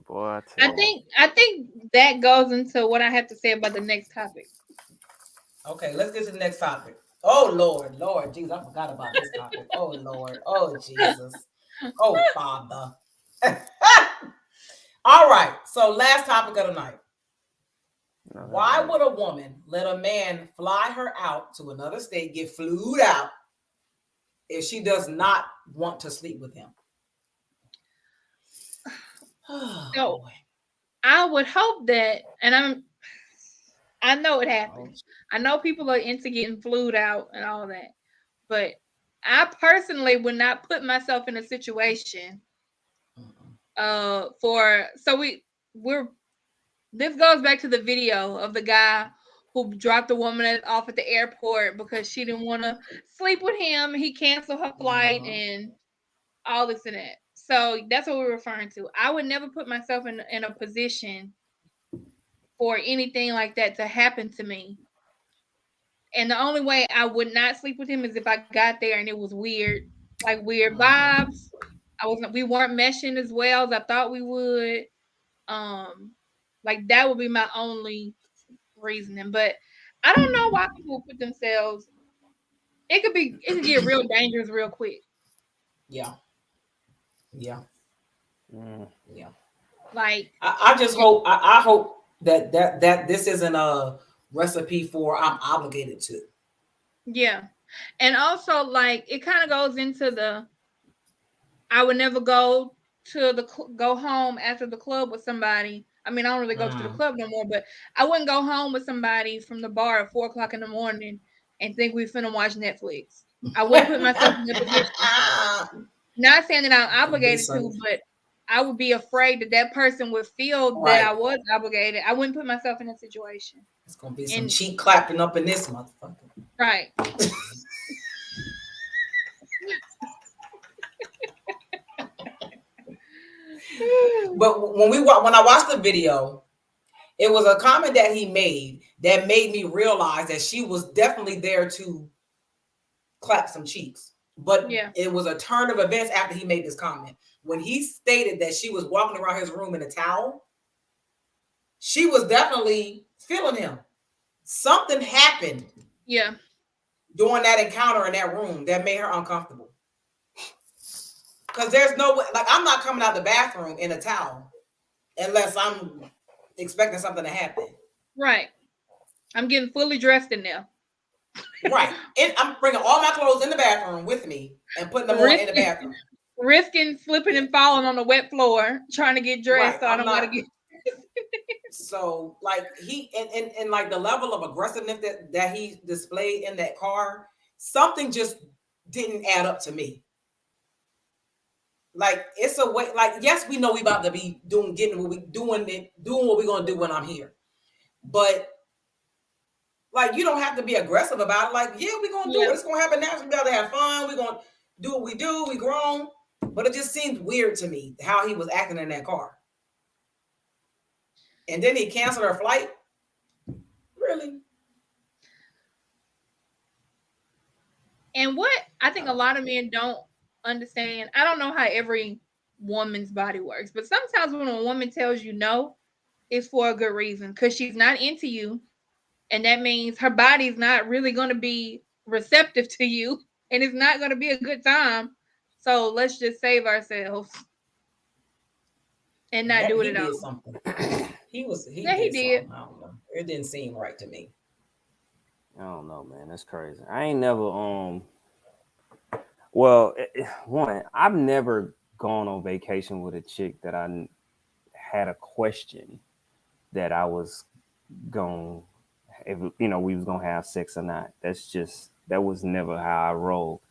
Boy,
I think that goes into what I have to say about the next topic.
Okay, let's get to the next topic. Oh Lord, Jesus, I forgot about this topic. Oh Lord, oh Jesus, oh Father. All right, so last topic of the night. Why would a woman let a man fly her out to another state, get flued out, if she does not want to sleep with him?
So I would hope that, and I know it happens. I know people are into getting flued out and all that, but I personally would not put myself in a situation this goes back to the video of the guy who dropped the woman off at the airport because she didn't want to sleep with him. He canceled her flight and all this and that. So that's what we're referring to. I would never put myself in a position for anything like that to happen to me. And the only way I would not sleep with him is if I got there and it was weird, like weird vibes. We weren't meshing as well as I thought we would. Like that would be my only reasoning. But I don't know why people put themselves. It could get real dangerous real quick.
Yeah.
Like
I just hope I hope that this isn't a recipe for I'm obligated to.
Yeah. And also like it kind of goes into I would never go home after the club with somebody. I mean, I don't really go to the club no more, but I wouldn't go home with somebody from the bar at 4:00 in the morning and think we finna watch Netflix. I wouldn't put myself in that position. Not saying that I'm
Be
obligated to,
safe.
but I would be afraid that that person would feel that I
Right.
was obligated. I wouldn't put myself in that situation.
It's gonna be some
And
cheek clapping up in this motherfucker.
right.
But when I watched the video, it was a comment that he made that made me realize that she was definitely there to clap some cheeks. But
Yeah.
it was a turn of events after he made this comment. When he stated that she was walking around his room in a towel, she was definitely feeling him. Something happened
Yeah.
during that encounter in that room that made her uncomfortable. Because there's no way, like, I'm not coming out the bathroom in a towel unless I'm expecting something to happen.
Right. I'm getting fully dressed in there.
Right. And I'm bringing all my clothes in the bathroom with me and putting them on in the bathroom.
Risking slipping and falling on the wet floor, trying to get dressed.
Right.
So I don't gotta get.
So like he and like the level of aggressiveness that he displayed in that car, something just didn't add up to me. Like it's a way, like, yes, we know we about to be doing what we're gonna do when I'm here. But like, you don't have to be aggressive about it. Like, yeah, we're gonna do it. It's gonna happen naturally. We gotta have fun. We're gonna do what we do. We grown. But it just seemed weird to me how he was acting in that car. And then he canceled her flight. Really?
And what I think a lot of men don't understand, I don't know how every woman's body works, but sometimes when a woman tells you no, it's for a good reason because she's not into you. And that means her body's not really going to be receptive to you and it's not going to be a good time. So let's just save ourselves and not do it at all.
Something. He
did.
I don't know. It didn't seem right to me.
I don't know, man. That's crazy. I ain't never well, one, I've never gone on vacation with a chick that I had a question that I was going, if we was gonna have sex or not. That was never how I roll,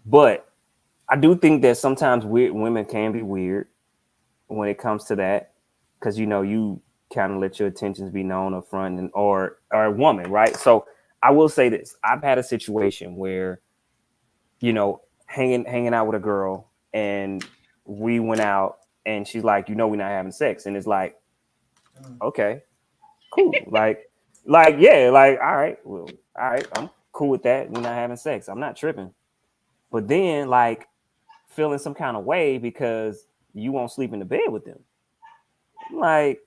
But I do think that sometimes women can be weird when it comes to that, because you kind of let your intentions be known up front, or a woman, right? So I will say this: I've had a situation where, hanging out with a girl, and we went out, and she's like, we're not having sex, and it's like, okay, cool, like yeah, like all right, well, all right, I'm cool with that. We're not having sex. I'm not tripping. But then, like, feeling some kind of way because you won't sleep in the bed with them. Like,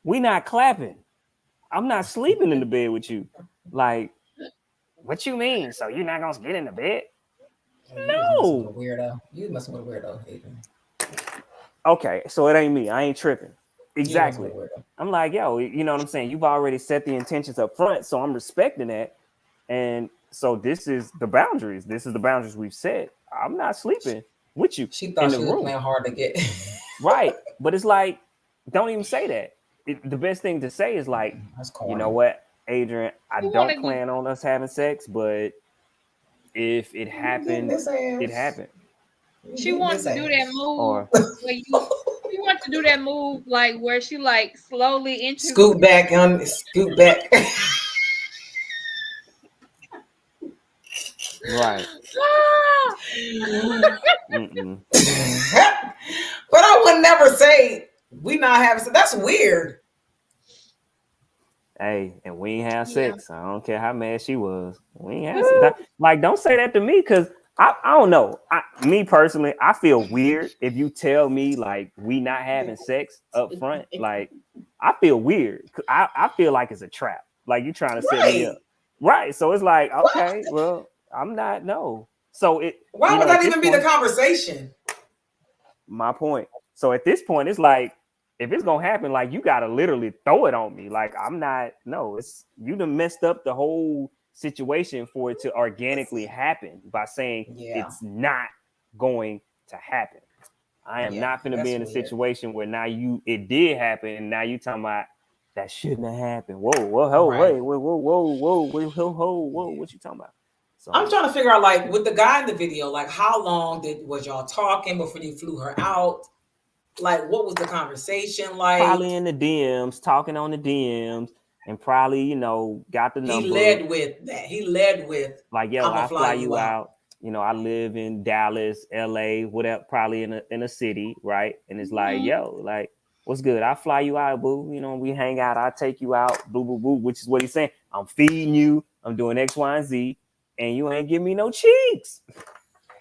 we not clapping. I'm not sleeping in the bed with you. Like, what you mean? So you're not gonna get in the bed? No.
You messing with a weirdo, Adrian.
Okay, so it ain't me. I ain't tripping. Exactly. I'm like, yo, you know what I'm saying? You've already set the intentions up front, so I'm respecting that. And so this is the boundaries. This is the boundaries we've set. I'm not sleeping with you.
She thought she was playing hard to get.
Right. But it's like, don't even say that. The best thing to say is like, you know what, Adrian, I don't plan on us having sex, but if it happened, it happened.
She wants to do that move. She wants to do that move, like where she like slowly inches.
Scoot back.
Right.
But I would never say we not having sex. That's weird.
Hey, and we ain't have sex. I don't care how mad she was. We ain't have sex. Like, don't say that to me, because I don't know. Me personally, I feel weird if you tell me like we not having sex up front. Like, I feel weird. I feel like it's a trap. Like, you trying to set me up. Right. So it's like, okay, well, I'm not, no. So
why would that even be the conversation?
My point. So at this point, it's like, if it's gonna happen, like, you gotta literally throw it on me. Like, I'm not, no, it's, you done messed up the whole situation for it to organically happen by saying it's not going to happen. I am not gonna be in a situation where now it did happen, and now you talking about that shouldn't have happened. Whoa, whoa, whoa, what you talking about? So
I'm trying to figure out, like, with the guy in the video, like, how long was y'all talking before you flew her out? Like, what was the conversation like?
probably in the DMs, talking on the DMs, and probably, got the number.
He led with that. He led with,
like, yo,
I'm gonna
I'll fly you out. I live in Dallas, LA, whatever, probably in a city, right? And it's like, yo, like, what's good? I'll fly you out, boo. We hang out, I'll take you out, boo, boo, boo, which is what he's saying. I'm feeding you, I'm doing X, Y, and Z, and you ain't give me no cheeks.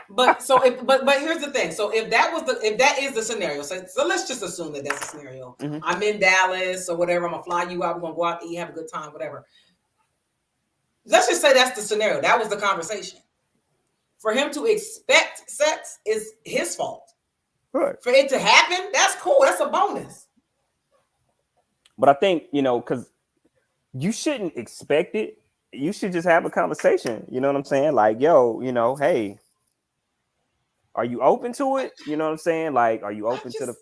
But here's the thing. So if that is the scenario, so let's just assume that that's the scenario.
Mm-hmm.
I'm in Dallas or whatever. I'm gonna fly you out. We're gonna go out to eat, have a good time, whatever. Let's just say that's the scenario. That was the conversation. For him to expect sex is his fault.
Right.
For it to happen, that's cool. That's a bonus.
But I think, because you shouldn't expect it. You should just have a conversation. You know what I'm saying? Like, yo, hey, are you open to it? You know what I'm saying? Like, are you open to the?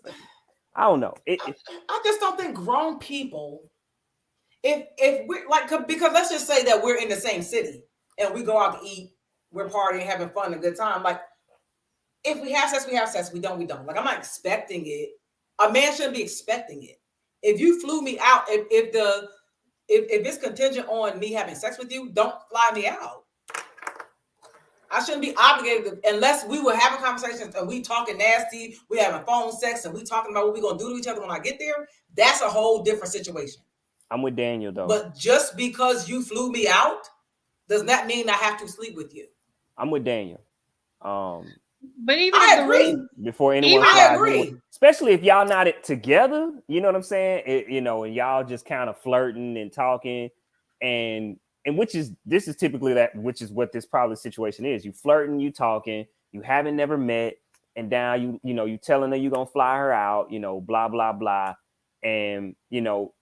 I don't know.
I just don't think grown people, if we're like, because let's just say that we're in the same city and we go out to eat, we're partying, having fun, a good time. Like, if we have sex, we have sex. We don't, we don't. Like, I'm not expecting it. A man shouldn't be expecting it. If you flew me out, if it's contingent on me having sex with you, don't fly me out. I shouldn't be obligated unless we were having conversations and we talking nasty, we having phone sex, and we talking about what we're gonna do to each other when I get there. That's a whole different situation.
I'm with Daniel though.
But just because you flew me out does not mean I have to sleep with you.
I'm with Daniel.
But even
I agree.
Before anyone
I agree.
Especially if y'all not together, you know what I'm saying? And y'all just kind of flirting and talking, and this is typically which is what this probably situation is. You flirting, you talking, you haven't never met, and now you telling her you gonna fly her out, blah blah blah, and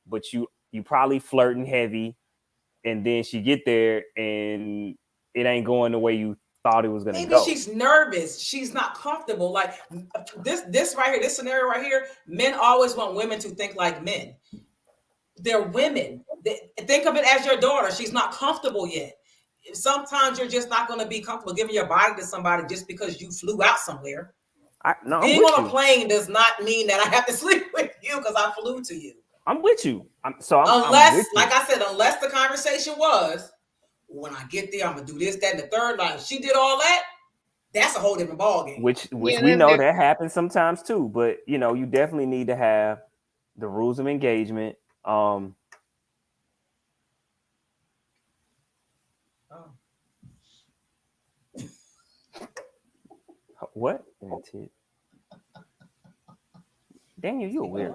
but you probably flirting heavy, and then she get there and it ain't going the way you thought it was gonna go.
Maybe she's nervous. She's not comfortable. Like this right here, this scenario right here. Men always want women to think like men. They're women. Think of it as your daughter. She's not comfortable yet. Sometimes you're just not going to be comfortable giving your body to somebody just because you flew out somewhere. Being on a plane does not mean that I have to sleep with you because I flew to you.
I'm with you. Unless
I said, unless the conversation was, when I get there, I'm gonna do this, that, and the third. Like, she did all that. That's a whole different ballgame.
Which we know that happens sometimes too. But you definitely need to have the rules of engagement. What? Daniel, you're weird.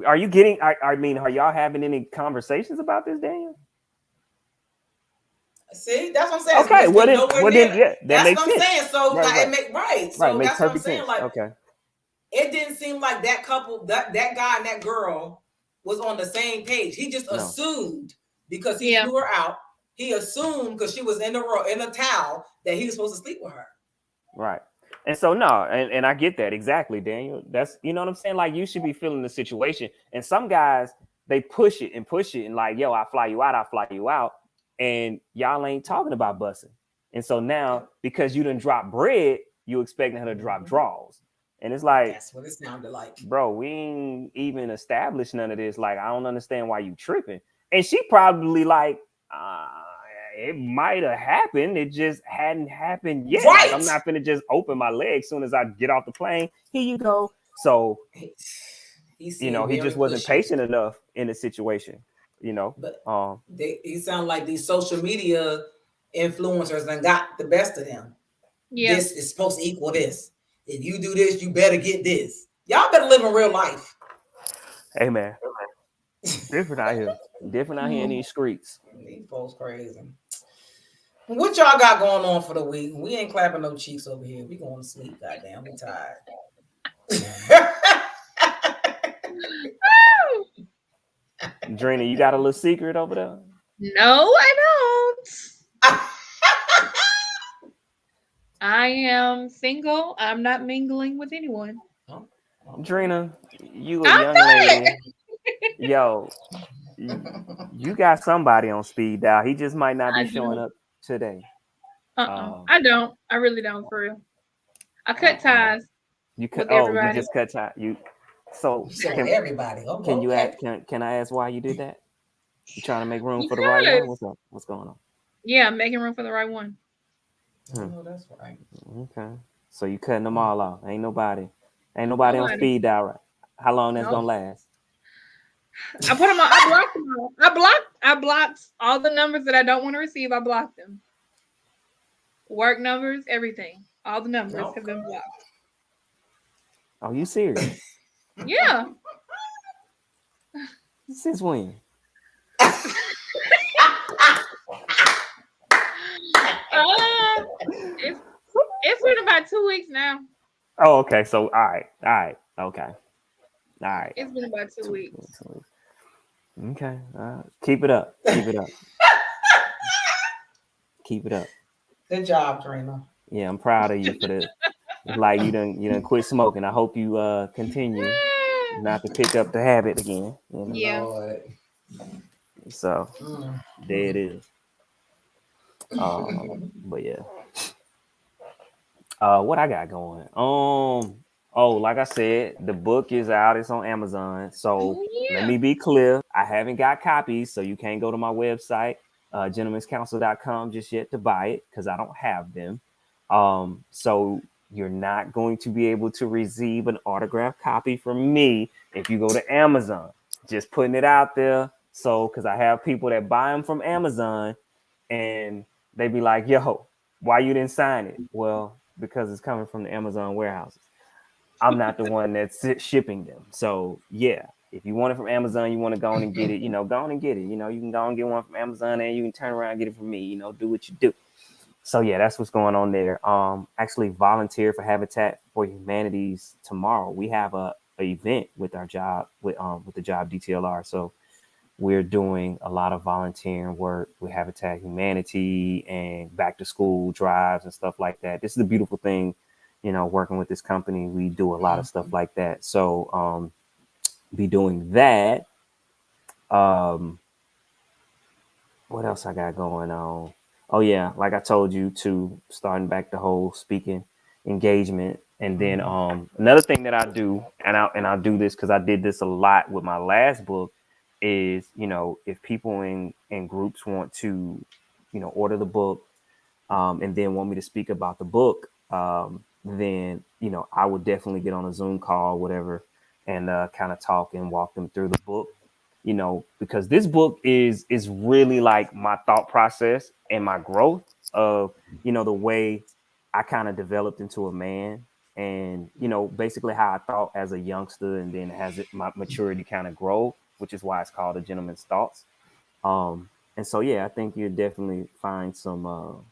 Are you getting? I mean, are y'all having any conversations about this, Daniel?
See, that's what I'm saying.
Okay, that makes sense.
I'm saying. So
right.
It makes right. So
right,
that's what I'm saying.
sense.
Like,
okay,
it didn't seem like that couple, that guy and that girl, was on the same page. He just assumed because he flew her out. He assumed because she was in the towel that he was supposed to sleep with her.
Right. And so and I get that exactly, Daniel. That's what I'm saying. Like, you should be feeling the situation. And some guys, they push it and like, yo, I fly you out, and y'all ain't talking about busting. And so now, because you done drop bread, you expecting her to drop draws. And it's like,
that's what it sounded like.
Bro, we ain't even established none of this. Like, I don't understand why you tripping. And she probably like, it might have happened. It just hadn't happened yet.
Right.
Like, I'm not gonna just open my legs as soon as I get off the plane. Here you go. So, he just wasn't patient enough in the situation.
But he sound like these social media influencers and got the best of them. Yeah. This is supposed to equal this. If you do this, you better get this. Y'all better live in real life.
Hey, man. Different out here. Different out here in these streets.
These folks crazy. What y'all got going on for the week? We ain't clapping no cheeks over here. We going to sleep. Goddamn, we tired.
Drena, you got a little secret over there?
No, I don't. I am single. I'm not mingling with anyone.
Drena, you a young lady. Yo, you got somebody on speed dial. He just might not be showing up today?
I don't. I really don't, for real. I cut ties
You cut.
with
Oh, you
everybody.
just cut time. You. So
You said with
can
everybody. Oh,
can you
okay.
ask? Can I ask why you did that? You trying to make room for the right one?
Because
What's up? What's going on?
yeah, I'm making room for the right one.
I
Hmm.
know that's right.
Okay. So you cutting them all off. Ain't nobody on
Nobody.
speed dial right. How long that's gonna
Nope.
last?
I put them on. I blocked them all. I blocked all the numbers that I don't want to receive. I blocked them. Work numbers, everything. All the numbers have
Okay.
been blocked.
Are you serious?
Yeah.
Since when?
It's it's been about 2 weeks now.
Oh, okay. So all right, okay, all right.
It's been about two
Two-
weeks.
Okay. Keep it up. Keep it up. Keep it up.
Good job, Drena.
Yeah, I'm proud of you for the. It's like you done quit smoking. I hope you continue not to pick up the habit again. You know.
Yeah.
Lord.
So
Mm.
there it is. But yeah. What I got going? Oh, like I said, the book is out. It's on Amazon. So
Oh
let
yeah.
me be clear. I haven't got copies, so you can't go to my website, gentleman'scouncil.com just yet to buy it because I don't have them. So you're not going to be able to receive an autographed copy from me if you go to Amazon. Just putting it out there. So, because I have people that buy them from Amazon and they be like, yo, why you didn't sign it? Well, because it's coming from the Amazon warehouses. I'm not the one that's shipping them. So yeah, if you want it from Amazon, you want to go on and get it, go on and get it. You can go and get one from Amazon and you can turn around and get it from me, do what you do. So yeah, that's what's going on there. Actually volunteer for Habitat for Humanities tomorrow. We have a event with our job with the job DTLR. So we're doing a lot of volunteering work with Habitat Humanity and back to school drives and stuff like that. This is a beautiful thing, working with this company. We do a lot of stuff like that. So be doing that. Um, what else I got going on? Oh yeah, like I told you, to starting back the whole speaking engagement. And then another thing that I do, and I do this because I did this a lot with my last book, is if people in groups want to order the book and then want me to speak about the book, then I would definitely get on a Zoom call, whatever, and kind of talk and walk them through the book. Because this book is really like my thought process and my growth of the way I kind of developed into a man, and basically how I thought as a youngster, and then as my maturity kind of grow, which is why it's called A Gentleman's Thoughts. And so yeah, I think you'll definitely find some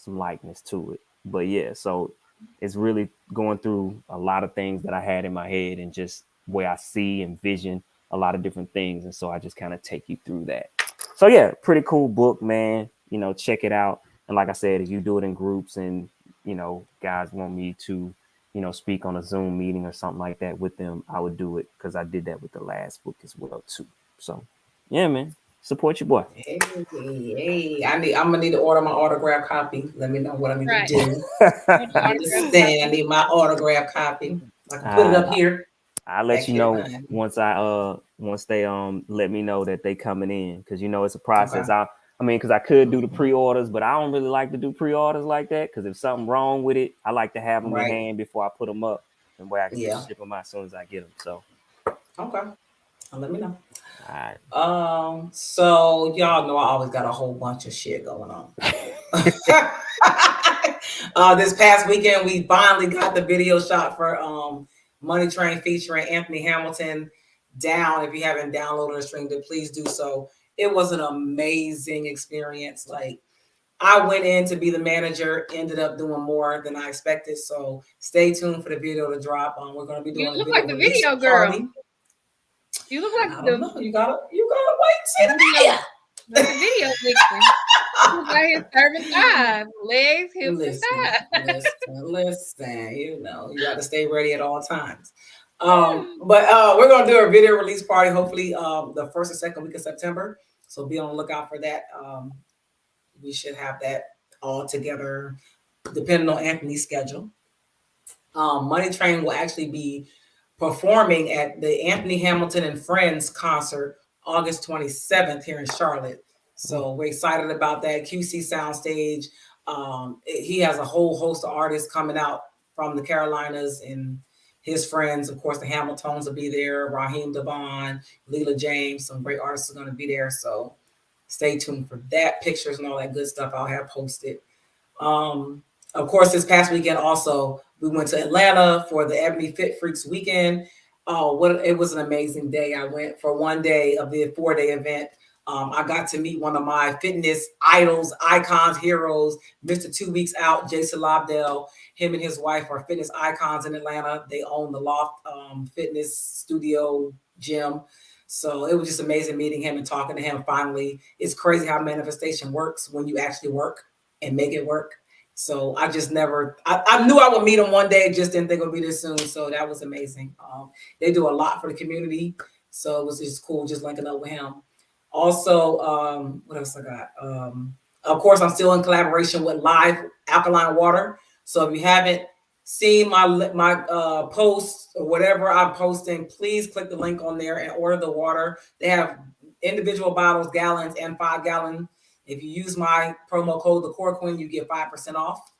likeness to it. But yeah, so it's really going through a lot of things that I had in my head and just where I see and vision a lot of different things. And so I just kind of take you through that. So yeah, pretty cool book, man. Check it out. And like I said, if you do it in groups and, guys want me to, speak on a Zoom meeting or something like that with them, I would do it because I did that with the last book as well too. So yeah, man. Support your boy.
Hey, hey, I'm gonna need to order my autograph copy. Let me know what I need to
Right.
do.
Want the
I need to
autograph
stand. I
copy?
need my autograph copy. I can put it up here.
I'll
Back
let you
here
know
behind me.
once they let me know that they coming in, because it's a process.
Okay.
I mean, because I could do the pre-orders, but I don't really like to do pre-orders like that, because if something wrong with it, I like to have them in
Right.
hand before I put them up, and where I can
Yeah.
just ship them out as soon as I get them. So
Okay. Well, let me know.
all right.
So y'all know I always got a whole bunch of shit going on. This past weekend we finally got the video shot for Money Train featuring Anthony Hamilton down. If you haven't downloaded or streamed it, please do so. It was an amazing experience. Like, I went in to be the manager, ended up doing more than I expected. So stay tuned for the video to drop. We're going to be
You
doing a
look
video
like the
release
video
party.
girl. You look like
I don't
the
know. You gotta wait and see the video.
like the video vixen. You got his serving thighs, legs, hips, and thighs.
Listen. You got to stay ready at all times. But we're gonna do a video release party. Hopefully, the first or second week of September. So be on the lookout for that. we should have that all together, depending on Anthony's schedule. Money Train will actually be performing at the Anthony Hamilton and Friends concert August 27th here in Charlotte. So we're excited about that. QC Soundstage. He has a whole host of artists coming out from the Carolinas, and his friends, of course, the Hamiltons will be there. Raheem Devon, Leela James, some great artists are going to be there. So stay tuned for that. Pictures and all that good stuff I'll have posted. Of course, this past weekend also, we went to Atlanta for the Ebony Fit Freaks weekend. It was an amazing day. I went for one day of the 4-day event. I got to meet one of my fitness idols, icons, heroes, Mr. 2 Weeks Out, Jason Lobdell. Him and his wife are fitness icons in Atlanta. They own the Loft Fitness Studio Gym. So it was just amazing meeting him and talking to him finally. It's crazy how manifestation works when you actually work and make it work. So I just I knew I would meet him one day, just didn't think it would be this soon. So that was amazing. They do a lot for the community. So it was just cool just linking up with him. Also, what else I got? Of course, I'm still in collaboration with Live Alkaline Water. So if you haven't seen my posts or whatever I'm posting, please click the link on there and order the water. They have individual bottles, gallons, and 5-gallon. If you use my promo code, the Core Queen, you get 5% off.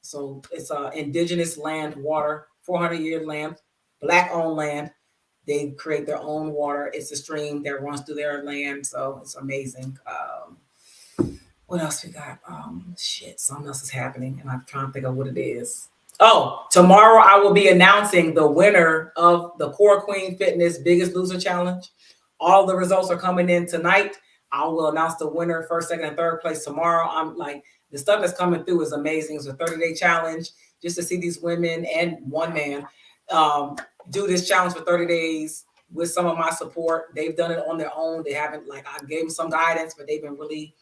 So it's indigenous land water, 400-year land, Black-owned land. They create their own water. It's a stream that runs through their land, so it's amazing. What else we got? Something else is happening, and I'm trying to think of what it is. Oh, tomorrow I will be announcing the winner of the Core Queen Fitness Biggest Loser Challenge. All the results are coming in tonight. I will announce the winner, first, second, and third place tomorrow. I'm like, the stuff that's coming through is amazing. It's a 30-day challenge just to see these women and one man do this challenge for 30 days with some of my support. They've done it on their own. They haven't, I gave them some guidance, but they've been really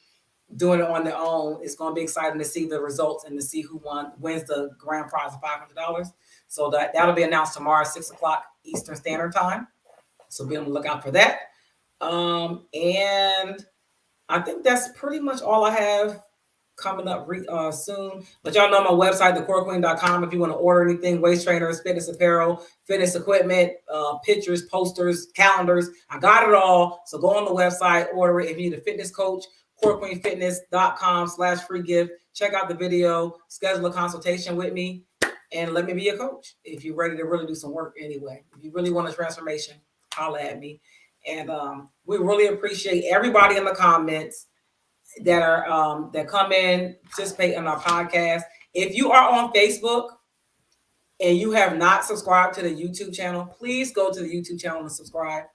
doing it on their own. It's going to be exciting to see the results and to see who wins the grand prize of $500. So that'll be announced tomorrow, 6:00 Eastern Standard Time. So be on the lookout for that. And I think that's pretty much all I have coming up soon. But y'all know my website, thecorequeen.com, if you want to order anything, waist trainers, fitness apparel, fitness equipment, pictures, posters, calendars. I got it all. So go on the website, order it. If you need a fitness coach, corequeenfitness.com/free gift. Check out the video, schedule a consultation with me, and let me be a coach. If you're ready to really do some work anyway. If you really want a transformation, holla at me. And we really appreciate everybody in the comments that are that come in, participate in our podcast. If you are on Facebook and you have not subscribed to the YouTube channel, please go to the YouTube channel and subscribe.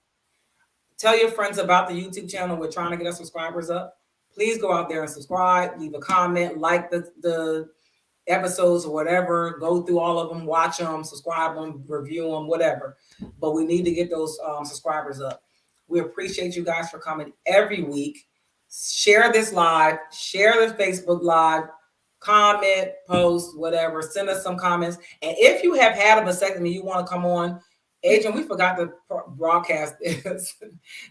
Tell your friends about the YouTube channel. We're trying to get our subscribers up. Please go out there and subscribe, leave a comment, like the episodes or whatever. Go through all of them, watch them, subscribe them, review them, whatever. But we need to get those subscribers up. We appreciate you guys for coming every week. Share this live, share the Facebook live, comment, post, whatever. Send us some comments. And if you have had a vasectomy, you want to come on, Adrian, we forgot to broadcast this,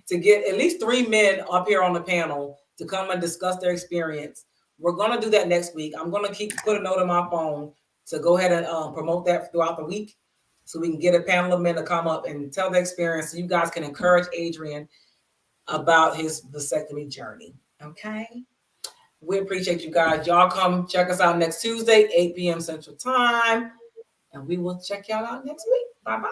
to get at least 3 men up here on the panel to come and discuss their experience. We're going to do that next week. I'm going to put a note on my phone to go ahead and promote that throughout the week so we can get a panel of men to come up and tell their experience so you guys can encourage Adrian about his vasectomy journey. Okay? We appreciate you guys. Y'all come check us out next Tuesday, 8 p.m. Central Time, and we will check y'all out next week. Bye-bye.